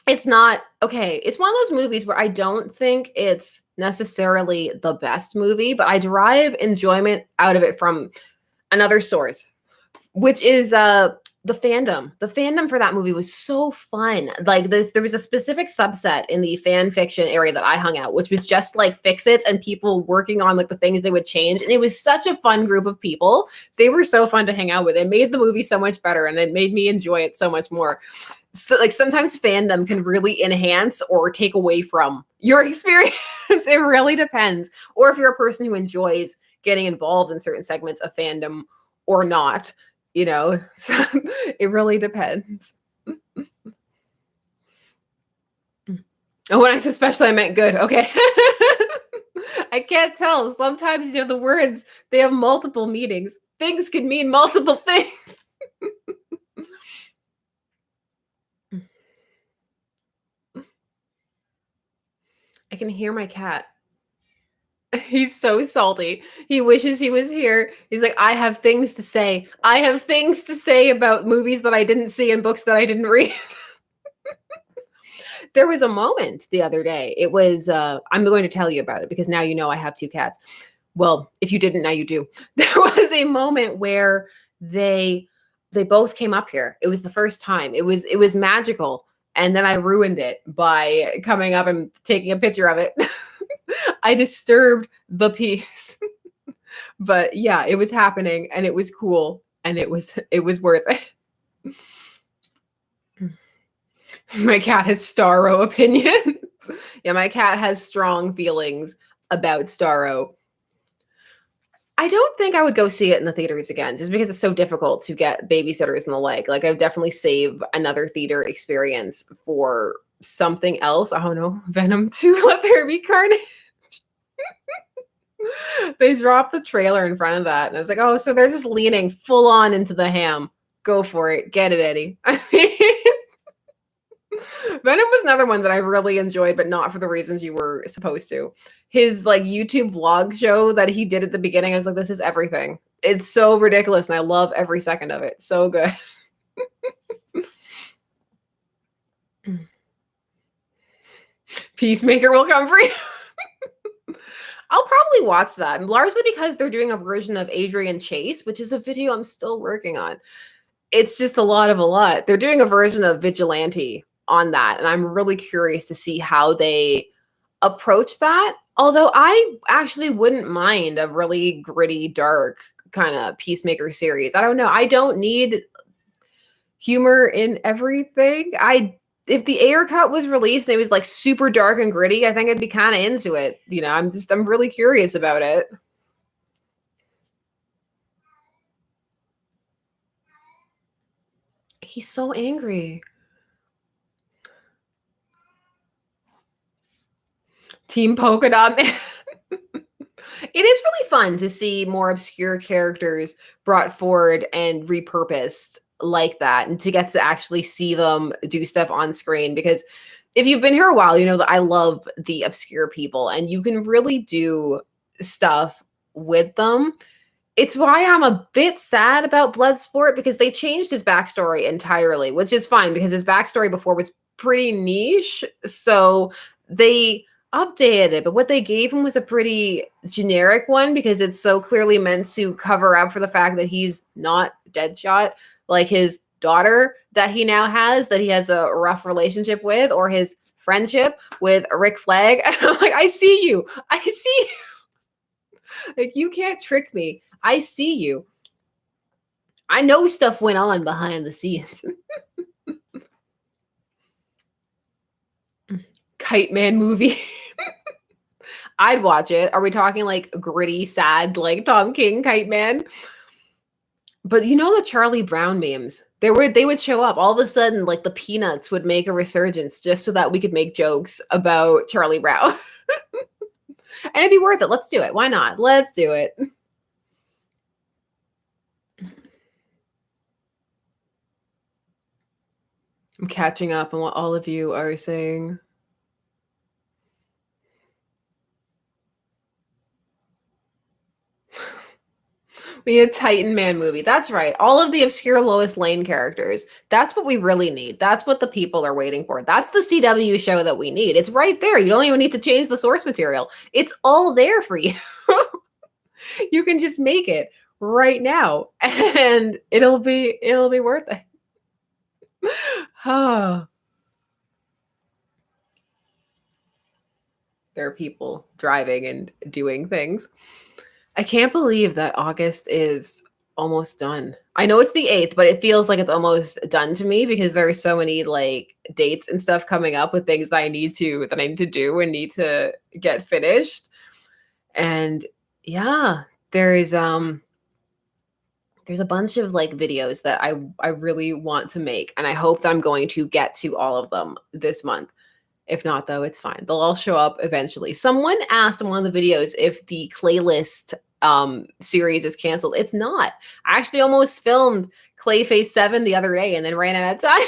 It's not, okay, it's one of those movies where I don't think it's necessarily the best movie, but I derive enjoyment out of it from another source, which is the fandom. The fandom for that movie was so fun. Like there was a specific subset in the fan fiction area that I hung out, which was just like fix-its and people working on like the things they would change. And it was such a fun group of people. They were so fun to hang out with. It made the movie so much better and it made me enjoy it so much more. So like sometimes fandom can really enhance or take away from your experience. It really depends. Or if you're a person who enjoys getting involved in certain segments of fandom or not, you know, so it really depends. And when I said special, I meant good. Okay. I can't tell. Sometimes, you know, the words, they have multiple meanings. Things can mean multiple things. I can hear my cat. He's so salty. He wishes he was here. He's like, I have things to say. I have things to say about movies that I didn't see and books that I didn't read. There was a moment the other day. It was, I'm going to tell you about it because now you know I have two cats. Well, if you didn't, now you do. There was a moment where they both came up here. It was the first time. It was magical. And then I ruined it by coming up and taking a picture of it. I disturbed the piece. But yeah, it was happening and it was cool and it was worth it. My cat has Starro opinions. Yeah, my cat has strong feelings about Starro. I don't think I would go see it in the theaters again, just because it's so difficult to get babysitters and the like. Like, I would definitely save another theater experience for something else. I don't know, Venom 2, Let There Be Carnage. They dropped the trailer in front of that, and I was like, oh, so they're just leaning full on into the ham. Go for it. Get it, Eddie. I mean, Venom was another one that I really enjoyed, but not for the reasons you were supposed to. His like YouTube vlog show that he did at the beginning, I was like, this is everything. It's so ridiculous, and I love every second of it. So good. Peacemaker will come for you. I'll probably watch that, largely because they're doing a version of Adrian Chase, which is a video I'm still working on. It's just a lot. They're doing a version of Vigilante on that, and I'm really curious to see how they approach that. Although I actually wouldn't mind a really gritty, dark kind of Peacemaker series. I don't know. I don't need humor in everything. If the Ayer cut was released and it was like super dark and gritty, I think I'd be kind of into it. You know, I'm really curious about it. He's so angry. Team Polka Dot Man. It is really fun to see more obscure characters brought forward and repurposed like that, and to get to actually see them do stuff on screen. Because if you've been here a while, you know that I love the obscure people, and you can really do stuff with them. It's why I'm a bit sad about Bloodsport, because they changed his backstory entirely, which is fine because his backstory before was pretty niche. So they updated it, but what they gave him was a pretty generic one because it's so clearly meant to cover up for the fact that he's not Deadshot. Like his daughter that he now has, that he has a rough relationship with, or his friendship with Rick Flag. And I'm like, I see you. I see you. Like, you can't trick me. I see you. I know stuff went on behind the scenes. Kite Man movie. I'd watch it. Are we talking like gritty, sad, like Tom King Kite Man? But you know the Charlie Brown memes? They would show up all of a sudden, like the Peanuts would make a resurgence just so that we could make jokes about Charlie Brown. And it'd be worth it. Let's do it. Why not? Let's do it. I'm catching up on what all of you are saying. We need a Titan Man movie. That's right. All of the obscure Lois Lane characters. That's what we really need. That's what the people are waiting for. That's the CW show that we need. It's right there. You don't even need to change the source material. It's all there for you. You can just make it right now, and it'll be worth it. Oh. There are people driving and doing things. I can't believe that August is almost done. I know it's the 8th, but it feels like it's almost done to me because there are so many like dates and stuff coming up with things that I need to do and need to get finished. And yeah, there's a bunch of like videos that I really want to make, and I hope that I'm going to get to all of them this month. If not, though, it's fine. They'll all show up eventually. Someone asked in one of the videos if the Claylist series is canceled. It's not. I actually almost filmed Clayface 7 the other day and then ran out of time.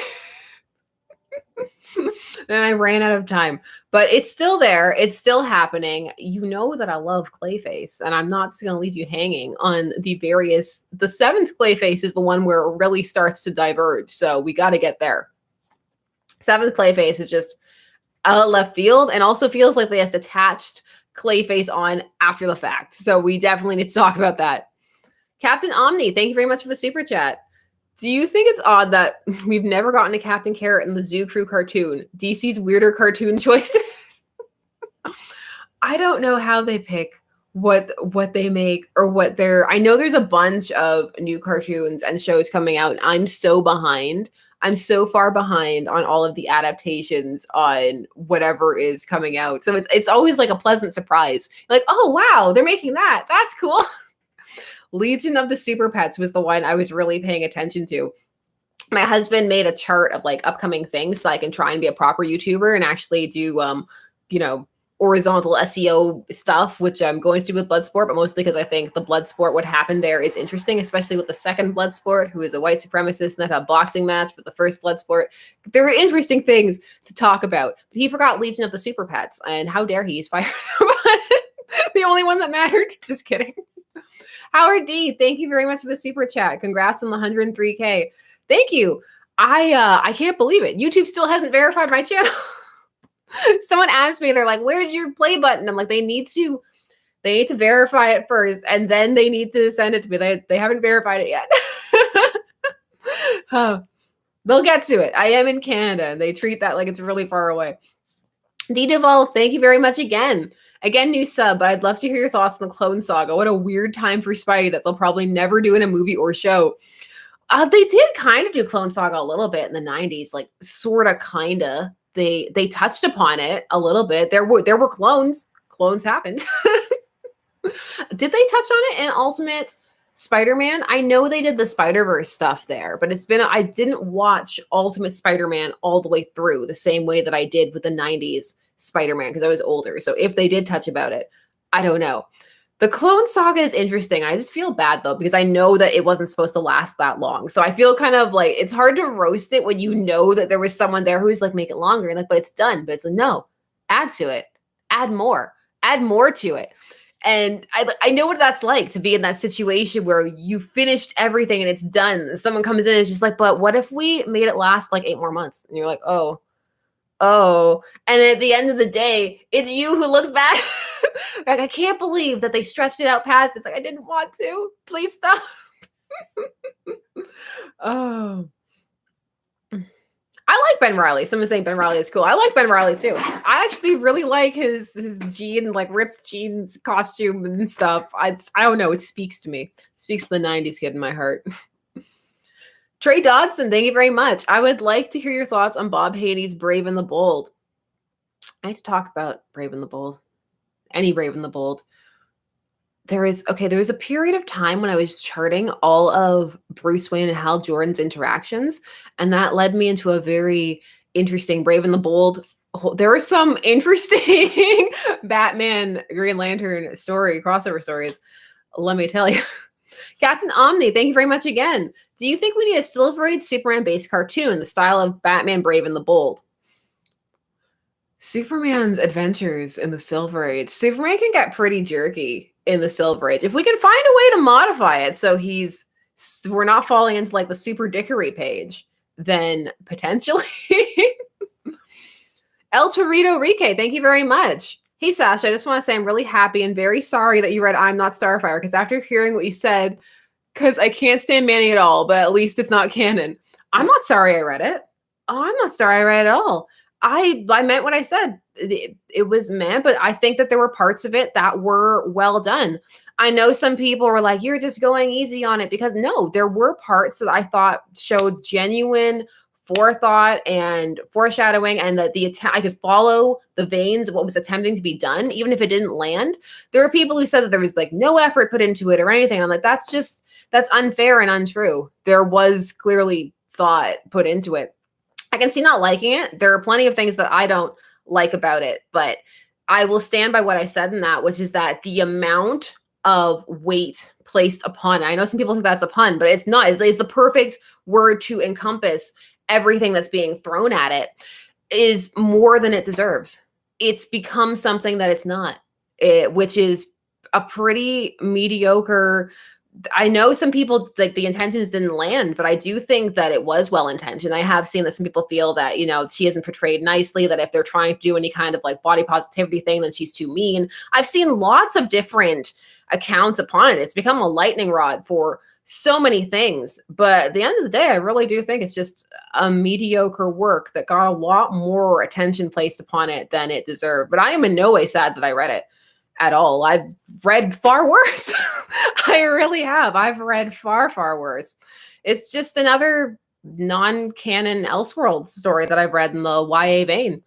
Then I ran out of time. But it's still there. It's still happening. You know that I love Clayface, and I'm not just going to leave you hanging on the 7th Clayface is the one where it really starts to diverge. So we got to get there. 7th Clayface is just left field, and also feels like they just attached Clayface on after the fact. So we definitely need to talk about that. Captain Omni, thank you very much for the super chat. Do you think it's odd that we've never gotten a Captain Carrot in the Zoo Crew cartoon? DC's weirder cartoon choices. I don't know how they pick what they make or what they're. I know there's a bunch of new cartoons and shows coming out, and I'm so behind. I'm so far behind on all of the adaptations on whatever is coming out. So it's always like a pleasant surprise. Like, oh, wow, they're making that. That's cool. Legion of the Super Pets was the one I was really paying attention to. My husband made a chart of like upcoming things so I can try and be a proper YouTuber and actually do, horizontal SEO stuff, which I'm going to do with Bloodsport, but mostly because I think the Bloodsport, what happened there is interesting, especially with the second Bloodsport, who is a white supremacist and that had a boxing match, but the first Bloodsport, there were interesting things to talk about. But he forgot Legion of the Super Pets, and how dare he's fired the only one that mattered. Just kidding. Howard D, thank you very much for the super chat. Congrats on the 103K. Thank you. I can't believe it. YouTube still hasn't verified my channel. Someone asked me, they're like, where's your play button? I'm like, they need to verify it first, and then they need to send it to me. They haven't verified it yet. Oh, they'll get to it. I am in Canada, and they treat that like it's really far away. D. Duval, thank you very much again. Again, new sub, but I'd love to hear your thoughts on the Clone Saga. What a weird time for Spidey that they'll probably never do in a movie or show. They did kind of do Clone Saga a little bit in the 90s, like sort of, kind of. They touched upon it a little bit. There were clones. Clones happened. Did they touch on it in Ultimate Spider-Man? I know they did the Spider-Verse stuff there, but I didn't watch Ultimate Spider-Man all the way through the same way that I did with the 90s Spider-Man because I was older. So if they did touch about it, I don't know. The Clone Saga is interesting. I just feel bad though, because I know that it wasn't supposed to last that long. So I feel kind of like it's hard to roast it when you know that there was someone there who's like, make it longer. And like, but it's done. But it's like, no, add to it, add more to it. And I know what that's like to be in that situation where you finished everything and it's done. And someone comes in and is just like, but what if we made it last like 8 more months? And you're like, oh. And at the end of the day, it's you who looks bad. Like, I can't believe that they stretched it out past. It's like, I didn't want to. Please stop. Oh. I like Ben Reilly. Someone's saying Ben Reilly is cool. I like Ben Reilly too. I actually really like his jean, like ripped jeans costume and stuff. I don't know. It speaks to me. It speaks to the 90s kid in my heart. Trey Dodson, thank you very much. I would like to hear your thoughts on Bob Haney's Brave and the Bold. I need to talk about Brave and the Bold. Any Brave and the Bold. There was a period of time when I was charting all of Bruce Wayne and Hal Jordan's interactions, and that led me into a very interesting Brave and the Bold. There were some interesting Batman Green Lantern crossover stories. Let me tell you. Captain Omni, thank you very much again. Do you think we need a Silver Age Superman-based cartoon in the style of Batman Brave and the Bold? Superman's adventures in the Silver Age. Superman can get pretty jerky in the Silver Age. If we can find a way to modify it so we're not falling into like the Super Dickery page, then potentially. El Torito Rike, thank you very much. Hey, Sasha, I just want to say I'm really happy and very sorry that you read I'm Not Starfire, because after hearing what you said, because I can't stand Manny at all, but at least it's not canon. I'm not sorry I read it. Oh, I'm not sorry I read it at all. I meant what I said. It was meant, but I think that there were parts of it that were well done. I know some people were like, you're just going easy on it, because no, there were parts that I thought showed genuine forethought and foreshadowing, and that I could follow the veins of what was attempting to be done, even if it didn't land. There were people who said that there was like no effort put into it or anything. I'm like, that's unfair and untrue. There was clearly thought put into it. I can see not liking it. There are plenty of things that I don't like about it, but I will stand by what I said in that, which is that the amount of weight placed upon it. I know some people think that's a pun, but it's not. It's the perfect word to encompass everything that's being thrown at it, is more than it deserves. It's become something that it's not, which is a pretty mediocre. I know some people, like, the intentions didn't land, but I do think that it was well-intentioned. I have seen that some people feel that, she isn't portrayed nicely, that if they're trying to do any kind of like body positivity thing, then she's too mean. I've seen lots of different accounts upon it. It's become a lightning rod for so many things, but at the end of the day, I really do think it's just a mediocre work that got a lot more attention placed upon it than it deserved. But I am in no way sad that I read it at all. I've read far worse. I really have. I've read far, far worse. It's just another non-canon Elseworld story that I've read in the YA vein.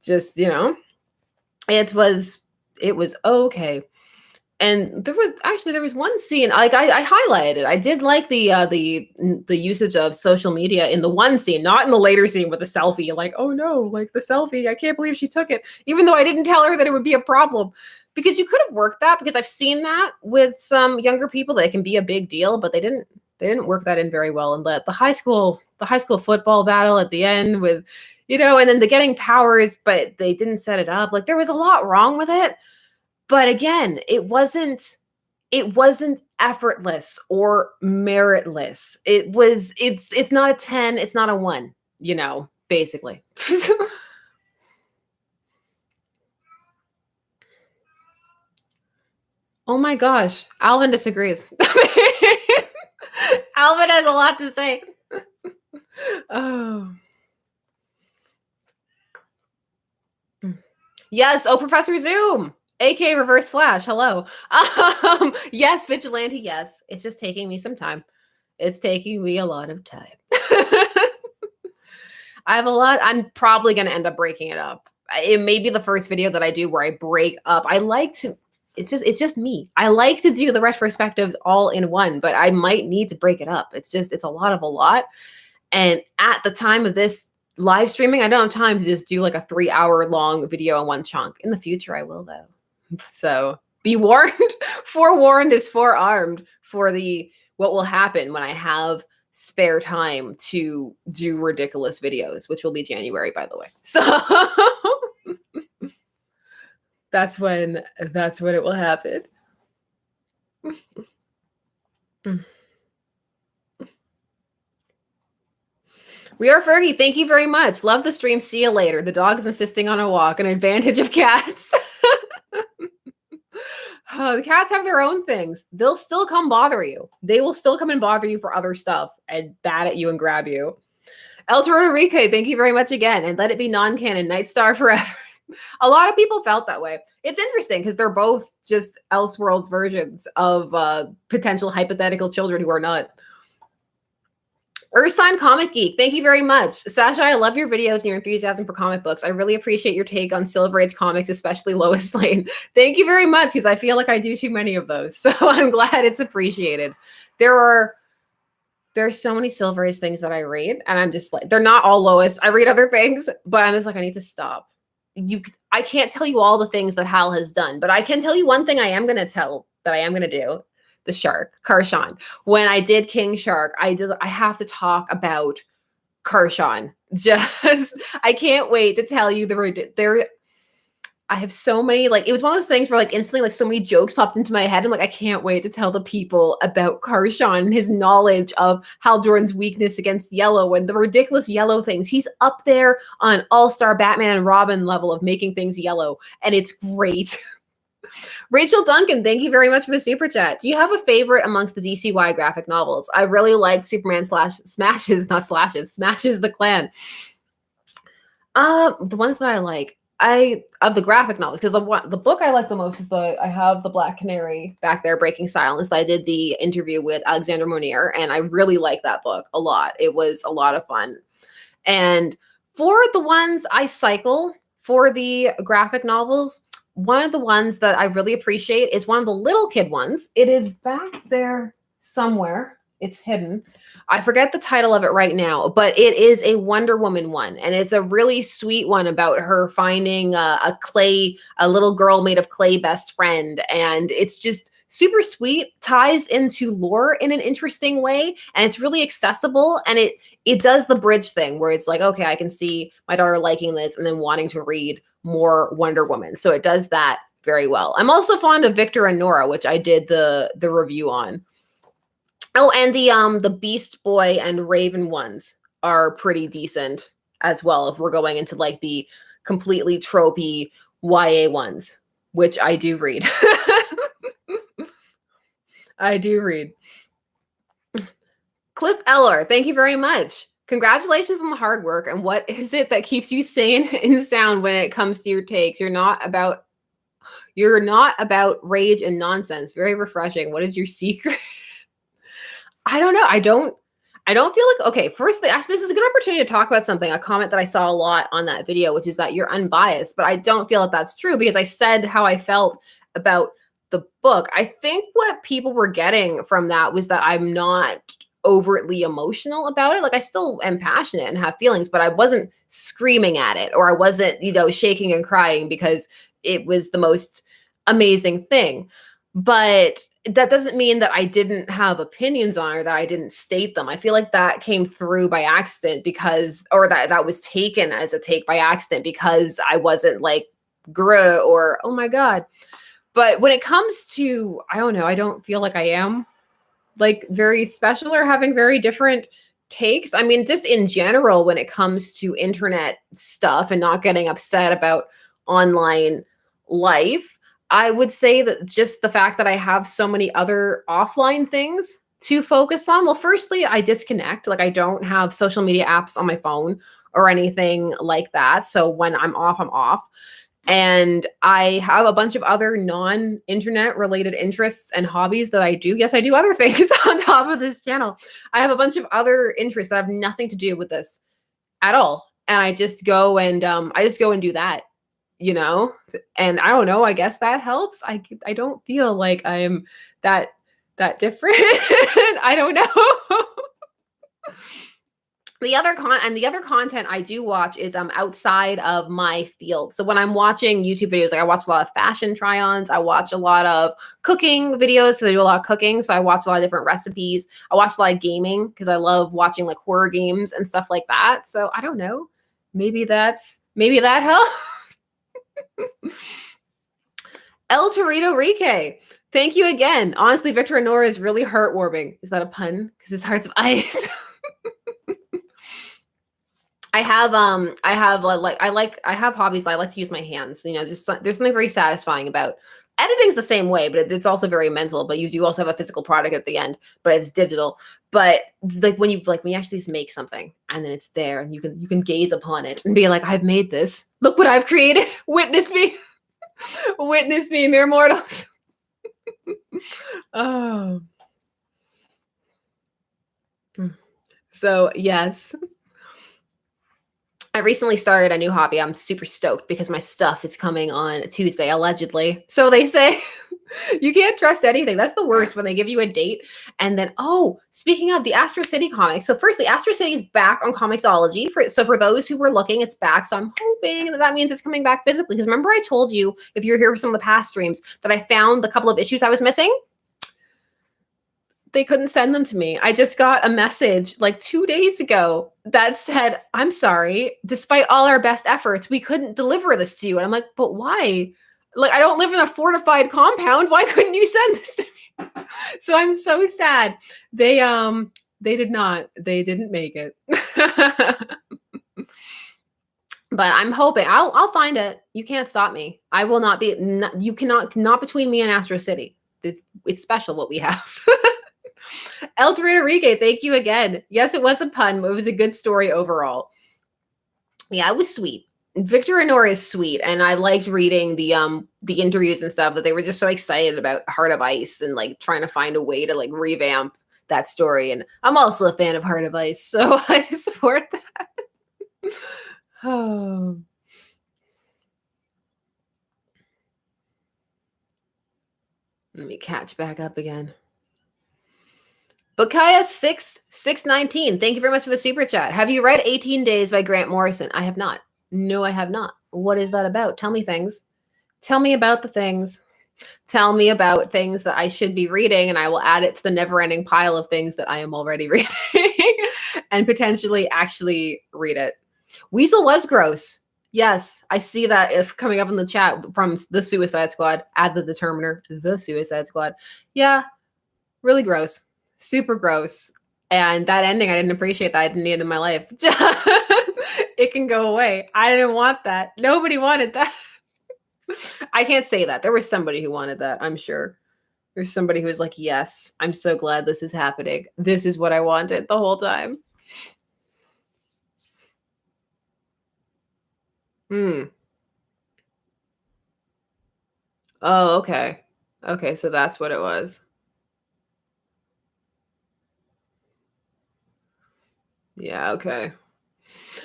Just, it was okay. And there was one scene like I highlighted it. I did like the usage of social media in the one scene, not in the later scene with the selfie. Like, oh no, like the selfie, I can't believe she took it, even though I didn't tell her that it would be a problem. Because you could have worked that, because I've seen that with some younger people that it can be a big deal, but they didn't work that in very well. And the high school football battle at the end with, and then the getting powers, but they didn't set it up. Like there was a lot wrong with it. But again, it wasn't effortless or meritless. It's not a 10, it's not a 1, basically. Oh my gosh, Alvin disagrees. Alvin has a lot to say. Oh. Yes, Professor Zoom. AK Reverse Flash. Hello. Yes, Vigilante. Yes. It's just taking me some time. It's taking me a lot of time. I have a lot. I'm probably going to end up breaking it up. It may be the first video that I do where I break up. It's just me. I like to do the retrospectives all in one, but I might need to break it up. It's a lot of a lot. And at the time of this live streaming, I don't have time to just do like a 3-hour long video in one chunk. In the future, I will though. So be warned. Forewarned is forearmed for what will happen when I have spare time to do ridiculous videos, which will be January, by the way. So that's when it will happen. We are Fergie. Thank you very much. Love the stream. See you later. The dog is insisting on a walk. An advantage of cats. The cats have their own things. They'll still come bother you. They will still come and bother you for other stuff and bat at you and grab you. El Tortorique, thank you very much again. And let it be non-canon. Nightstar forever. A lot of people felt that way. It's interesting because they're both just Elseworlds versions of potential hypothetical children who are not. Ursign Comic Geek, thank you very much. Sasha, I love your videos and your enthusiasm for comic books. I really appreciate your take on Silver Age comics, especially Lois Lane. Thank you very much, because I feel like I do too many of those. So I'm glad it's appreciated. There's so many Silver Age things that I read, and I'm just like, they're not all Lois. I read other things, but I'm just like, I need to stop. I can't tell you all the things that Hal has done, but I can tell you one thing I am going to do. The shark, Karshan. When I did King Shark, I have to talk about Karshan. I can't wait to tell you I have so many, like, it was one of those things where like instantly like so many jokes popped into my head. I'm like, I can't wait to tell the people about Karshan and his knowledge of Hal Jordan's weakness against Yellow and the ridiculous Yellow things. He's up there on all-star Batman and Robin level of making things yellow. And it's great. Rachel Duncan, thank you very much for the super chat. Do you have a favorite amongst the DCY graphic novels? I really liked Superman Smashes the Clan. The ones that I like, of the graphic novels, because the book I like the most is I have the Black Canary back there, Breaking Silence. I did the interview with Alexander Monier, and I really like that book a lot. It was a lot of fun. And for the ones I cycle for the graphic novels, one of the ones that I really appreciate is one of the little kid ones. It is back there somewhere. It's hidden. I forget the title of it right now, but it is a Wonder Woman one. And it's a really sweet one about her finding a little girl made of clay best friend. And it's just super sweet, ties into lore in an interesting way. And it's really accessible. And it does the bridge thing where it's like, okay, I can see my daughter liking this and then wanting to read more Wonder Woman. So it does that very well. I'm also fond of Victor and Nora, which I did the review on. Oh, and the Beast Boy and Raven ones are pretty decent as well, if we're going into like the completely tropey YA ones, which I do read. I do read. Cliff Eller, thank you very much. Congratulations on the hard work. And what is it that keeps you sane and sound when it comes to your takes? You're not about rage and nonsense. Very refreshing. What is your secret? I don't know. I don't feel like, okay, firstly, actually, this is a good opportunity to talk about something, a comment that I saw a lot on that video, which is that you're unbiased, but I don't feel that that's true, because I said how I felt about the book. I think what people were getting from that was that I'm not overtly emotional about it. Like I still am passionate and have feelings, but I wasn't screaming at it, or I wasn't, shaking and crying because it was the most amazing thing. But that doesn't mean that I didn't have opinions on it, or that I didn't state them. I feel like that came through by accident or that was taken as a take by accident, because I wasn't like, gruh, or oh my God. But when it comes to, I don't know, I don't feel like I am like very special or having very different takes. I mean, just in general, when it comes to internet stuff and not getting upset about online life, I would say that just the fact that I have so many other offline things to focus on. Well, firstly, I disconnect. Like I don't have social media apps on my phone or anything like that. So when I'm off, I'm off. And I have a bunch of other non-internet related interests and hobbies that I do. Yes, I do other things on top of this channel. I have a bunch of other interests that have nothing to do with this at all. And I just go and do that, and I don't know, I guess that helps. I don't feel like I'm that different. I don't know. The other content I do watch is outside of my field. So when I'm watching YouTube videos, like I watch a lot of fashion try-ons, I watch a lot of cooking videos, so they do a lot of cooking. So I watch a lot of different recipes. I watch a lot of gaming because I love watching like horror games and stuff like that. So I don't know. Maybe that helps. El Torito Rique, thank you again. Honestly, Victor and Nora is really heartwarming. Is that a pun? Because his heart's of ice. I have hobbies that I like to use my hands. There's something very satisfying about editing's the same way, but it's also very mental. But you do also have a physical product at the end, but it's digital. But it's like when you actually just make something and then it's there and you can gaze upon it and be like, I've made this. Look what I've created. Witness me. Witness me, mere mortals. Oh. So yes. I recently started a new hobby. I'm super stoked because my stuff is coming on Tuesday, allegedly. So they say. You can't trust anything. That's the worst, when they give you a date and then, speaking of the Astro City comics. So firstly, Astro City is back on Comixology. For those who were looking, it's back. So I'm hoping that means it's coming back physically. Because remember I told you, if you're here for some of the past streams, that I found the couple of issues I was missing? They couldn't send them to me. I just got a message like 2 days ago that said, I'm sorry, despite all our best efforts, we couldn't deliver this to you. And I'm like, but why? Like, I don't live in a fortified compound. Why couldn't you send this to me? So I'm so sad. They did not. They didn't make it. But I'm hoping I'll find it. You can't stop me. I will not be. You cannot. Not between me and Astro City. It's special what we have. El Torito Rique, thank you again. Yes, it was a pun, but it was a good story overall. Yeah, it was sweet. Victor and Nora is sweet, and I liked reading the interviews and stuff, that they were just so excited about Heart of Ice and like trying to find a way to like revamp that story. And I'm also a fan of Heart of Ice, so I support that. Oh. Let me catch back up again. Bukaya 619, thank you very much for the super chat. Have you read 18 Days by Grant Morrison? I have not. No, I have not. What is that about? Tell me things. Tell me about the things. Tell me about things that I should be reading, and I will add it to the never-ending pile of things that I am already reading and potentially actually read it. Weasel was gross. Yes, I see that if coming up in the chat from the Suicide Squad. Add the determiner to the Suicide Squad. Yeah, really gross. Super gross. And that ending, I didn't appreciate that. I didn't need it in my life. It can go away. I didn't want that. Nobody wanted that. I can't say that. There was somebody who wanted that, I'm sure. There's somebody who was like, yes, I'm so glad this is happening. This is what I wanted the whole time. Oh, okay. Okay, so that's what it was. Yeah, okay.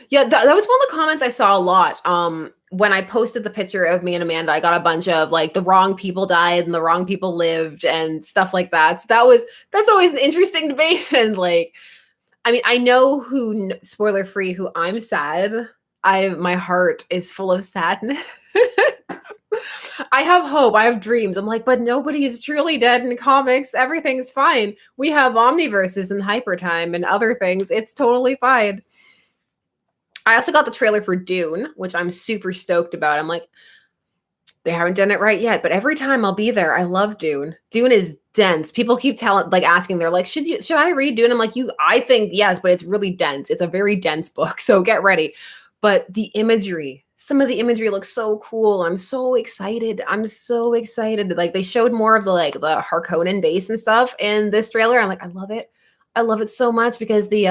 Yeah, that was one of the comments I saw a lot. When I posted the picture of me and Amanda, I got a bunch of like the wrong people died and the wrong people lived and stuff like that. So that's always an interesting debate. And like, I mean, I know who, spoiler free, who I'm sad. My heart is full of sadness. I have hope. I have dreams. I'm like, but nobody is truly dead in comics. Everything's fine. We have omniverses and hypertime and other things. It's totally fine. I also got the trailer for Dune, which I'm super stoked about. I'm like, they haven't done it right yet, but every time I'll be there. I love Dune. Dune is dense. People keep asking, they're like, should I read Dune? I'm like, I think yes, but it's really dense. It's a very dense book, so get ready. But the imagery, some of the imagery looks so cool. I'm so excited. Like they showed more of the Harkonnen base and stuff in this trailer. I'm like, I love it. I love it so much because the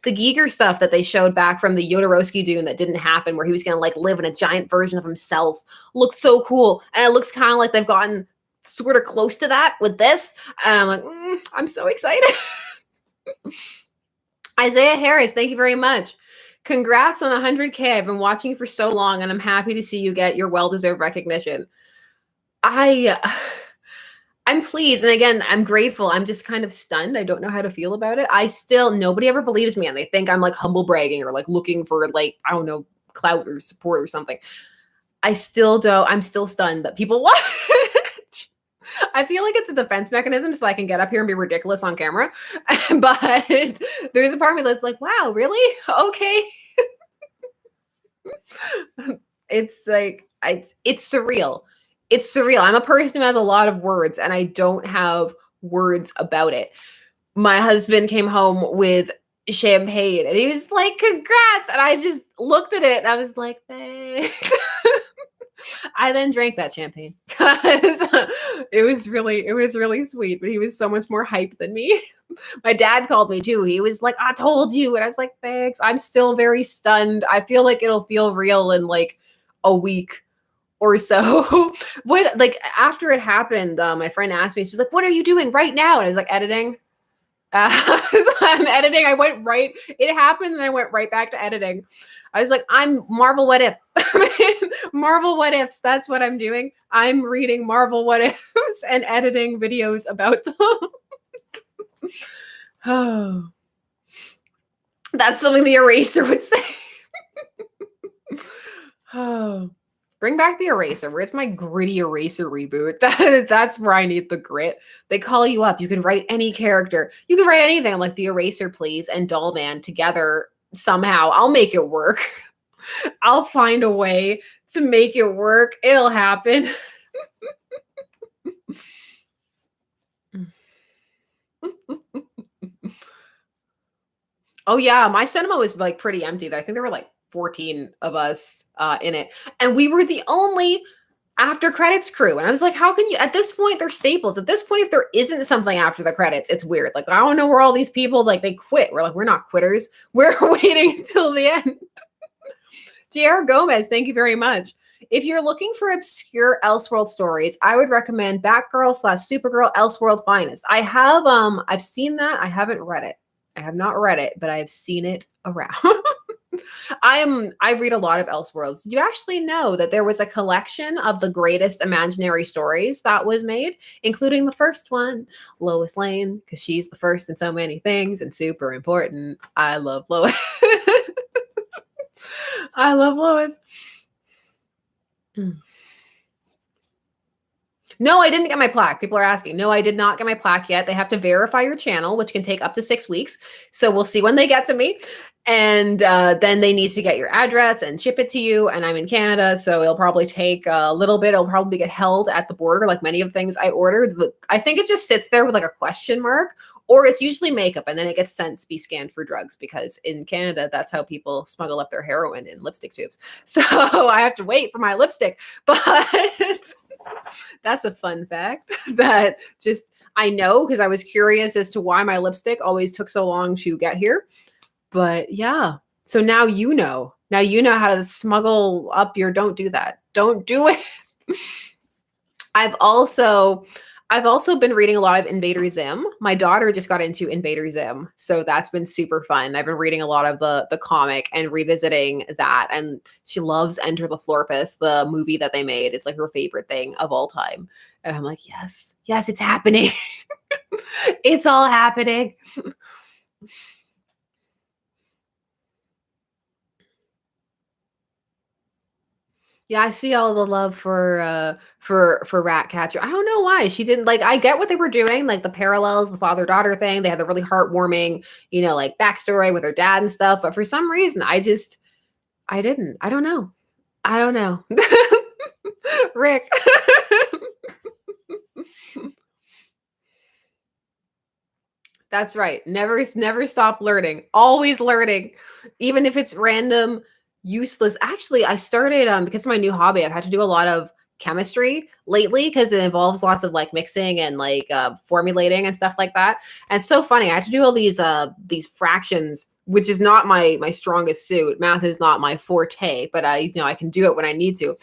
Giger stuff that they showed back from the Jodorowsky Dune that didn't happen, where he was gonna like live in a giant version of himself, looked so cool. And it looks kind of like they've gotten sort of close to that with this. And I'm like, I'm so excited. Isaiah Harris, thank you very much. Congrats on 100K. I've been watching you for so long, and I'm happy to see you get your well-deserved recognition. I'm pleased. And again, I'm grateful. I'm just kind of stunned. I don't know how to feel about it. Nobody ever believes me, and they think I'm like humble bragging or like looking for like, I don't know, clout or support or something. I'm still stunned that people watch. I feel like it's a defense mechanism so I can get up here and be ridiculous on camera. But there's a part of me that's like, wow, really? Okay. It's like, it's surreal. It's surreal. I'm a person who has a lot of words, and I don't have words about it. My husband came home with champagne, and he was like, congrats. And I just looked at it, and I was like, thanks. I then drank that champagne because it was really sweet, but he was so much more hyped than me. My dad called me too. He was like, I told you. And I was like, thanks. I'm still very stunned. I feel like it'll feel real in like a week or so. After it happened, my friend asked me, she was like, what are you doing right now? And I was like, editing. So I'm editing. It happened and I went right back to editing. I was like, I'm Marvel What If. Marvel What Ifs. That's what I'm doing. I'm reading Marvel What Ifs and editing videos about them. Oh, that's something the Eraser would say. Oh, bring back the Eraser. Where's my gritty Eraser reboot? That's where I need the grit. They call you up. You can write any character. You can write anything. I'm like, the Eraser, please, and Dollman together somehow. I'll make it work. I'll find a way to make it work. It'll happen. Oh yeah, my cinema was like pretty empty. I think there were like 14 of us in it, and we were the only after credits crew. And I was like, how can you, at this point, they're staples. At this point, if there isn't something after the credits, it's weird. Like, I don't know where all these people, like, they quit. We're like, we're not quitters. We're waiting until the end. JR Gomez, thank you very much. If you're looking for obscure Elseworld stories, I would recommend Batgirl/Supergirl Elseworld Finest. I've seen that. I haven't read it. I have not read it, but I have seen it around. I read a lot of Elseworlds. Did you actually know that there was a collection of the greatest imaginary stories that was made, including the first one, Lois Lane, because she's the first in so many things and super important. I love Lois. I love Lois. No, I didn't get my plaque. People are asking. No, I did not get my plaque yet. They have to verify your channel, which can take up to 6 weeks. So we'll see when they get to me. And then they need to get your address and ship it to you. And I'm in Canada, so it'll probably take a little bit. It'll probably get held at the border, like many of the things I ordered. I think it just sits there with like a question mark, or it's usually makeup, and then it gets sent to be scanned for drugs, because in Canada, that's how people smuggle up their heroin in lipstick tubes. So I have to wait for my lipstick. But that's a fun fact that just I know, because I was curious as to why my lipstick always took so long to get here. But yeah, so now you know. Now you know how to smuggle up your, don't do that. Don't do it. I've also, I've also been reading a lot of Invader Zim. My daughter just got into Invader Zim, so that's been super fun. I've been reading a lot of the comic and revisiting that, and she loves Enter the Florpus, the movie that they made. It's like her favorite thing of all time. And I'm like, yes, yes, it's happening. It's all happening. Yeah, I see all the love for Ratcatcher. I don't know why she didn't like. I get what they were doing, like the parallels, the father-daughter thing. They had the really heartwarming, like backstory with her dad and stuff. But for some reason, I didn't. I don't know. I don't know. Rick. That's right. Never stop learning. Always learning. Even if it's random, useless. Actually, I started because of my new hobby, I've had to do a lot of chemistry lately because it involves lots of like mixing and like formulating and stuff like that. And it's so funny. I had to do all these fractions, which is not my strongest suit. Math is not my forte, but I can do it when I need to.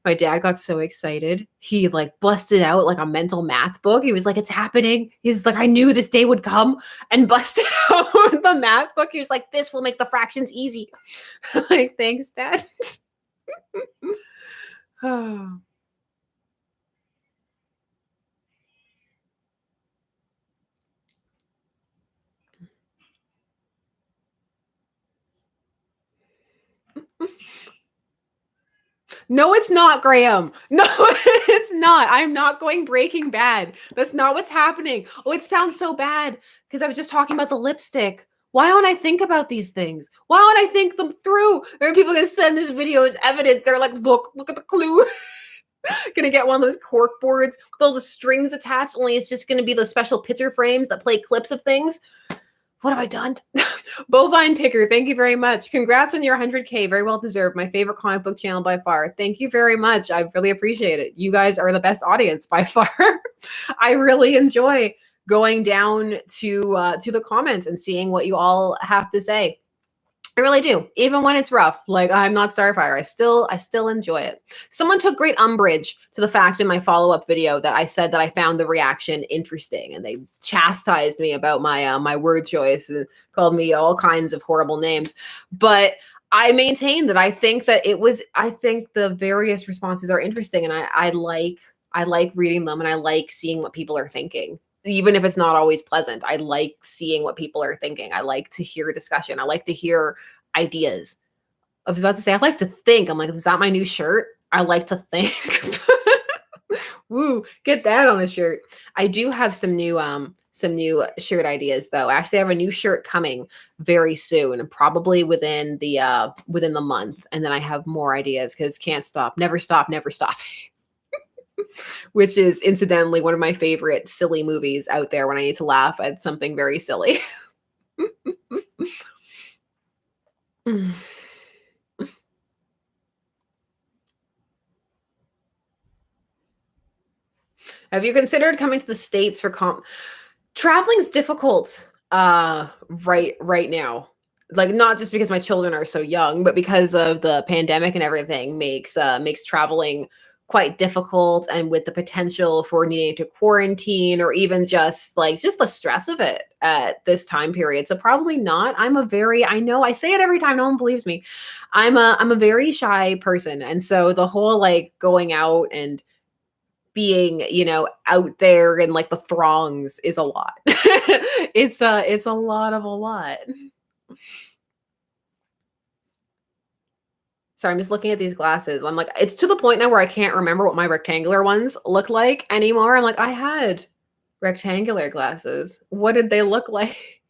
My dad got so excited. He like busted out like a mental math book. He was like, it's happening. He's like, I knew this day would come, and busted out the math book. He was like, this will make the fractions easy. Like, thanks, Dad. Oh. No, it's not, Graham. No, it's not. I'm not going Breaking Bad. That's not what's happening. Oh, it sounds so bad because I was just talking about the lipstick. Why don't I think about these things? Why don't I think them through? There are people going to send this video as evidence. They're like, look at the clue. Gonna get one of those cork boards with all the strings attached, only it's just gonna be the special picture frames that play clips of things. What have I done? Bovine Picker, thank you very much. Congrats on your 100K. Very well deserved. My favorite comic book channel by far. Thank you very much. I really appreciate it. You guys are the best audience by far. I really enjoy going down to the comments and seeing what you all have to say. I really do. Even when it's rough, like I'm not Starfire, I still enjoy it. Someone took great umbrage to the fact in my follow-up video that I said that I found the reaction interesting, and they chastised me about my word choice and called me all kinds of horrible names. But I maintain that I think the various responses are interesting, and I like reading them, and I like seeing what people are thinking. Even if it's not always pleasant, I like seeing what people are thinking. I like to hear discussion. I like to hear ideas. I was about to say, I like to think. I'm like, is that my new shirt? I like to think. Woo, get that on a shirt. I do have some new shirt ideas though. Actually, I have a new shirt coming very soon, probably within the month. And then I have more ideas because can't stop, never stop, never stop. Which is incidentally one of my favorite silly movies out there when I need to laugh at something very silly. Have you considered coming to the States for traveling's difficult right now. Like not just because my children are so young, but because of the pandemic and everything makes traveling quite difficult, and with the potential for needing to quarantine or even just the stress of it at this time period. So probably not. I know I say it every time, no one believes me. I'm a very shy person, and so the whole going out and being out there in the throngs is a lot. It's a lot of a lot. Sorry, I'm just looking at these glasses. I'm like, it's to the point now where I can't remember what my rectangular ones look like anymore. I'm like, I had rectangular glasses. What did they look like?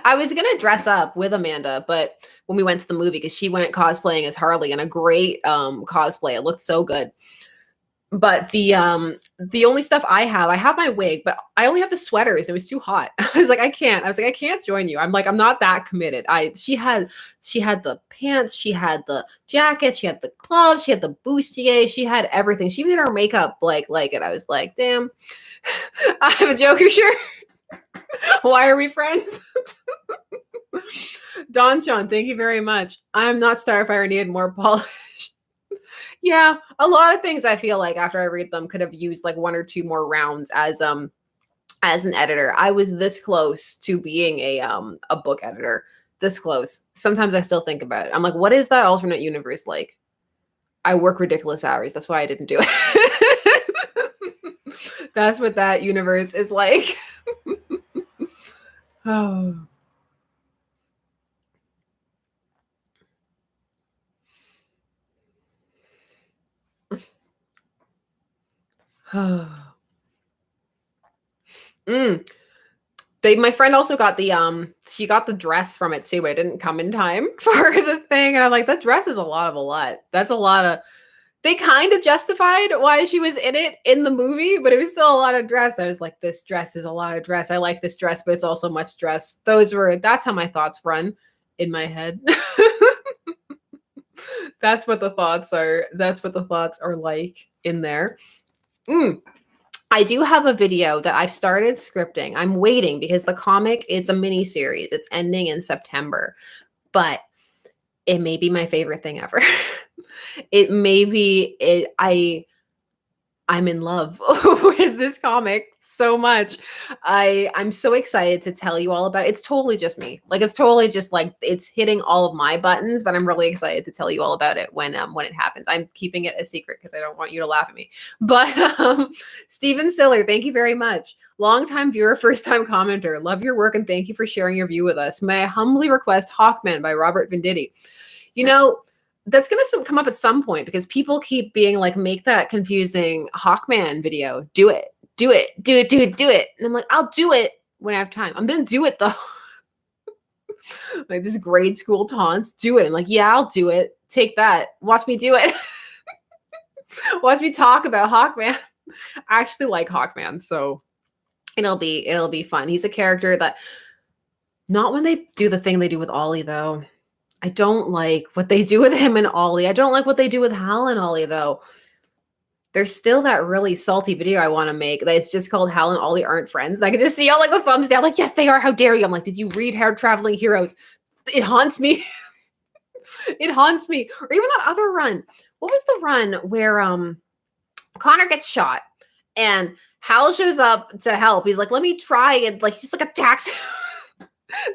I was going to dress up with Amanda, but when we went to the movie, because she went cosplaying as Harley, and a great cosplay. It looked so good. But the only stuff I have my wig, but I only have the sweaters. It was too hot. I was like, I can't join you. I'm not that committed. She had the pants, she had the jacket, she had the gloves, she had the bustier, she had everything. She even did her makeup like it. I was like, damn, I have a Joker shirt. Why are we friends? Don Sean, thank you very much. I'm not Starfire, needed more polish. Yeah, a lot of things I feel like after I read them could have used like 1 or 2 more rounds as an editor. I was this close to being a book editor. This close. Sometimes I still think about it. I'm like, what is that alternate universe like? I work ridiculous hours. That's why I didn't do it. That's what that universe is like. Oh. Mm. My friend also got she got the dress from it too, but it didn't come in time for the thing. And I'm like, that dress is a lot. That's a lot of, they kind of justified why she was in it in the movie, but it was still a lot of dress. I was like, this dress is a lot of dress. I like this dress, but it's also much dress. That's how my thoughts run in my head. That's what the thoughts are. That's what the thoughts are like in there. I do have a video that I've started scripting. I'm waiting because the comic, it's a mini series. It's ending in September, but it may be my favorite thing ever. It may be it. I'm in love with this comic so much. I'm so excited to tell you all about it. It's totally just me. Like it's totally just like it's hitting all of my buttons, but I'm really excited to tell you all about it when it happens. I'm keeping it a secret because I don't want you to laugh at me. But Steven Siller, thank you very much. Longtime viewer, first time commenter. Love your work and thank you for sharing your view with us. May I humbly request Hawkman by Robert Venditti. You know, that's going to come up at some point because people keep being like, make that confusing Hawkman video. Do it. And I'm like, I'll do it when I have time. I'm going to do it though. Like this grade school taunts, do it. I'm like, yeah, I'll do it. Take that. Watch me do it. Watch me talk about Hawkman. I actually like Hawkman, so it'll be fun. He's a character that, not when they do the thing they do with Ollie though. I don't like what they do with him and Ollie. I don't like what they do with Hal and Ollie, though. There's still that really salty video I want to make that it's just called Hal and Ollie Aren't Friends. I can just see all like the thumbs down, like, yes, they are. How dare you? I'm like, did you read Hair Traveling Heroes? It haunts me. It haunts me. Or even that other run. What was the run where Connor gets shot and Hal shows up to help? He's like, let me try, and like, he just like attacks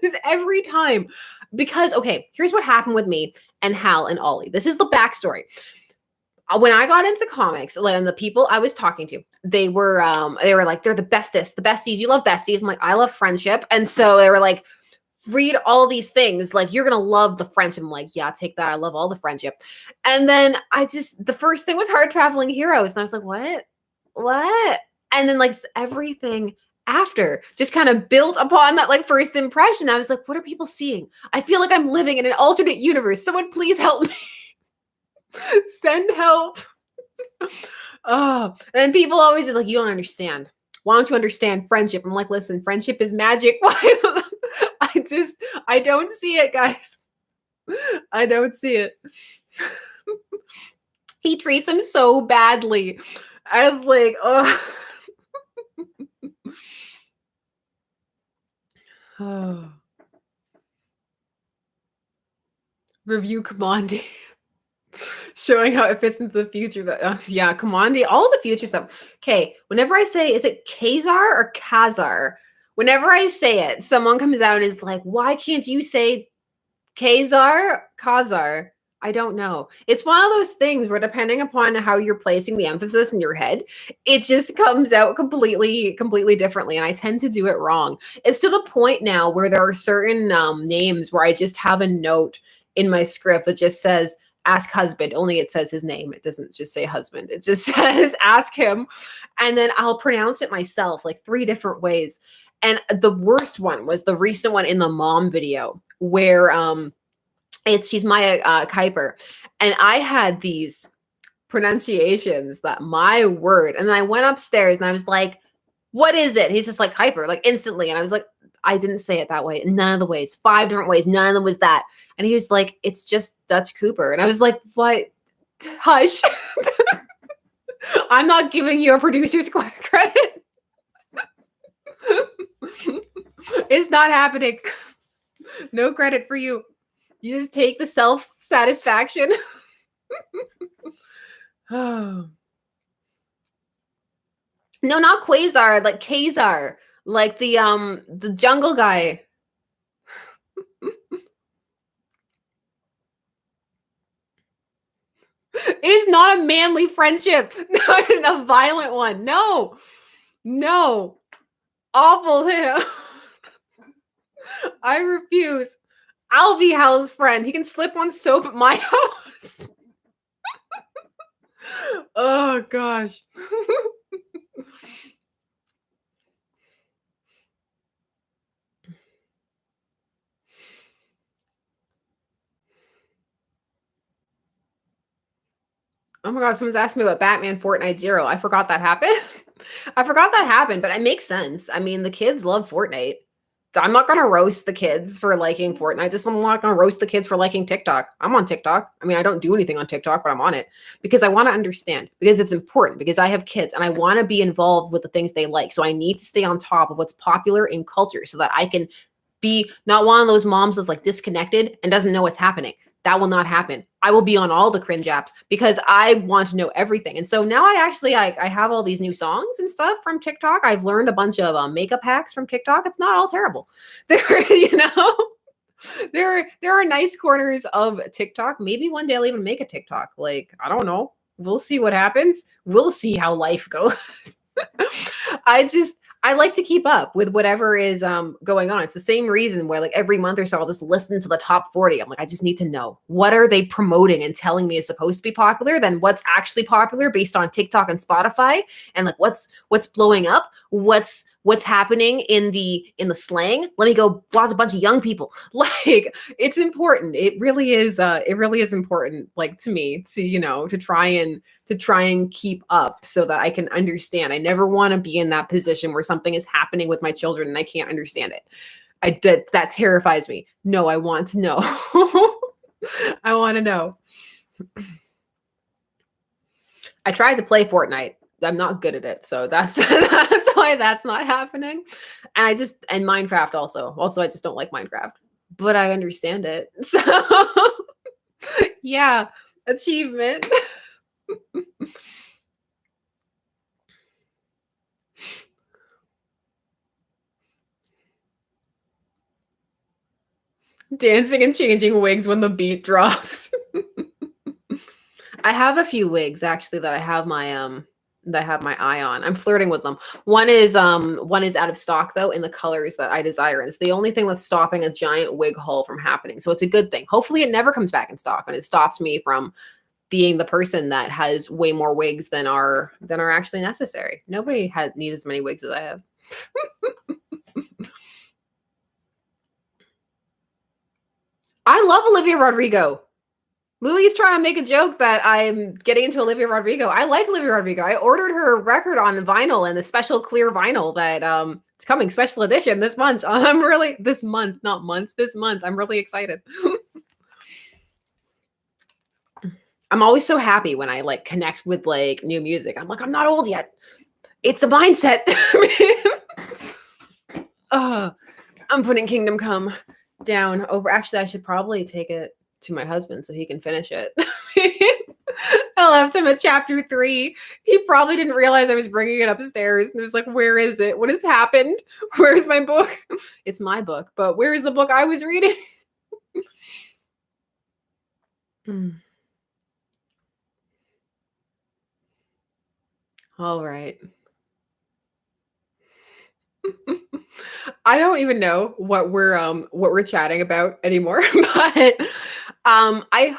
this every time. Because, okay, here's what happened with me and Hal and Ollie. This is the backstory. When I got into comics, like, and the people I was talking to, they were like, they're the bestest, the besties. You love besties. I'm like, I love friendship. And so they were like, read all these things. Like, you're going to love the friendship. I'm like, yeah, take that. I love all the friendship. And then the first thing was Hard Traveling Heroes. And I was like, what? And then like everything after just kind of built upon that like first impression. I was like, what are people seeing? I feel like I'm living in an alternate universe. Someone please help me. Send help. Oh, and people always are like, you don't understand. Why don't you understand friendship? I'm like, listen, friendship is magic. Why? I don't see it, guys. I don't see it. He treats him so badly. I'm like, oh. Oh. Review Commandi. Showing how it fits into the future. Yeah, Commandi, all the future stuff. Okay, whenever I say, is it Kazar or Kazar? Whenever I say it, someone comes out and is like, why can't you say Kazar? Kazar? I don't know. It's one of those things where depending upon how you're placing the emphasis in your head, it just comes out completely differently. And I tend to do it wrong. It's to the point now where there are certain names where I just have a note in my script that just says, ask husband, only it says his name. It doesn't just say husband. It just says ask him. And then I'll pronounce it myself like 3 different ways. And the worst one was the recent one in the mom video where she's Maya Kuiper. And I had these pronunciations that my word. And then I went upstairs and I was like, what is it? And he's just like Kuiper, like instantly. And I was like, I didn't say it that way. None of the ways, 5 different ways. None of them was that. And he was like, it's just Dutch Cooper. And I was like, what? Hush. I'm not giving you a producer's credit. It's not happening. No credit for you. You just take the self-satisfaction. No, not Quasar, like Kazar, like the jungle guy. It is not a manly friendship. Not a violent one. No. No. Awful him. I refuse. I'll be Hal's friend. He can slip on soap at my house. Oh gosh. Oh my god, someone's asking me about Batman Fortnite Zero. I forgot that happened. I forgot that happened, but it makes sense. I mean, the kids love Fortnite. I'm not gonna roast the kids for liking Fortnite. Just I'm not gonna roast the kids for liking TikTok. I'm on TikTok. I mean, I don't do anything on TikTok, but I'm on it because I want to understand, because it's important, because I have kids and I want to be involved with the things they like. So I need to stay on top of what's popular in culture so that I can be not one of those moms that's like disconnected and doesn't know what's happening. That will not happen. I will be on all the cringe apps because I want to know everything. And so now I have all these new songs and stuff from TikTok. I've learned a bunch of makeup hacks from TikTok. It's not all terrible. There are nice corners of TikTok. Maybe one day I'll even make a TikTok. Like, I don't know. We'll see what happens. We'll see how life goes. I like to keep up with whatever is going on. It's the same reason why like every month or so I'll just listen to the top 40. I'm like, I just need to know, what are they promoting and telling me is supposed to be popular, then what's actually popular based on TikTok and Spotify, and like what's blowing up, what's happening in the slang. Let me go watch a bunch of young people. Like, it's important. It really is important, like, to me, to try and keep up so that I can understand. I never want to be in that position where something is happening with my children and I can't understand it. That terrifies me. No, I want to know. I want to know. I tried to play Fortnite. I'm not good at it, so that's why that's not happening. And Minecraft also. Also, I just don't like Minecraft, but I understand it. So yeah, achievement. Dancing and changing wigs when the beat drops. I have a few wigs actually that I have my eye on. I'm flirting with them. One is out of stock though in the colors that I desire. And it's the only thing that's stopping a giant wig haul from happening. So it's a good thing. Hopefully it never comes back in stock and it stops me from being the person that has way more wigs than are actually necessary. Nobody needs as many wigs as I have. I love Olivia Rodrigo. Louie's trying to make a joke that I'm getting into Olivia Rodrigo. I like Olivia Rodrigo. I ordered her record on vinyl and the special clear vinyl that it's coming special edition this month. I'm really this month. I'm really excited. I'm always so happy when I like connect with like new music. I'm like, I'm not old yet. It's a mindset. I'm putting Kingdom Come down over. Actually, I should probably take it to my husband so he can finish it. I left him at chapter 3. He probably didn't realize I was bringing it upstairs and was like, where is it? What has happened? Where's my book? It's my book, but where is the book I was reading? All right. I don't even know what we're chatting about anymore, but I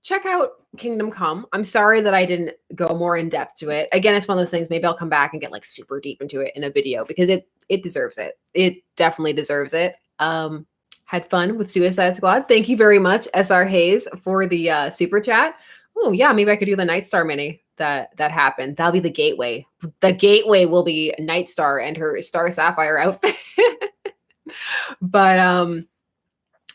check out Kingdom Come. I'm sorry that I didn't go more in depth to it. Again, it's one of those things, maybe I'll come back and get like super deep into it in a video because it deserves it. It definitely deserves it. Had fun with Suicide Squad. Thank you very much, SR Hayes, for the super chat. Oh yeah, maybe I could do the Nightstar mini that happened. That'll be the gateway. The gateway will be Nightstar and her Star Sapphire outfit. But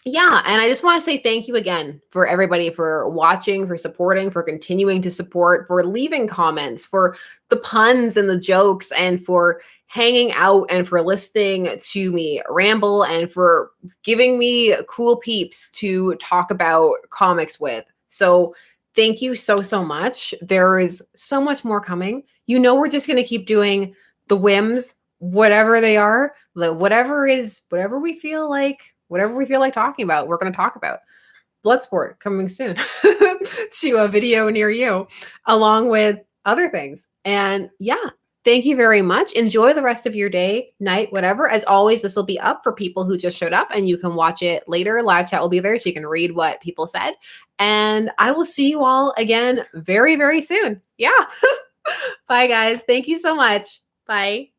yeah, and I just want to say thank you again for everybody for watching, for supporting, for continuing to support, for leaving comments, for the puns and the jokes, and for hanging out, and for listening to me ramble, and for giving me cool peeps to talk about comics with. So thank you so, so much. There is so much more coming. You know, we're just going to keep doing the whims, whatever they are, whatever we feel like, talking about, we're going to talk about. Bloodsport coming soon to a video near you, along with other things. And yeah, thank you very much. Enjoy the rest of your day, night, whatever. As always, this will be up for people who just showed up, and you can watch it later. Live chat will be there so you can read what people said. And I will see you all again very, very soon. Yeah. Bye, guys. Thank you so much. Bye.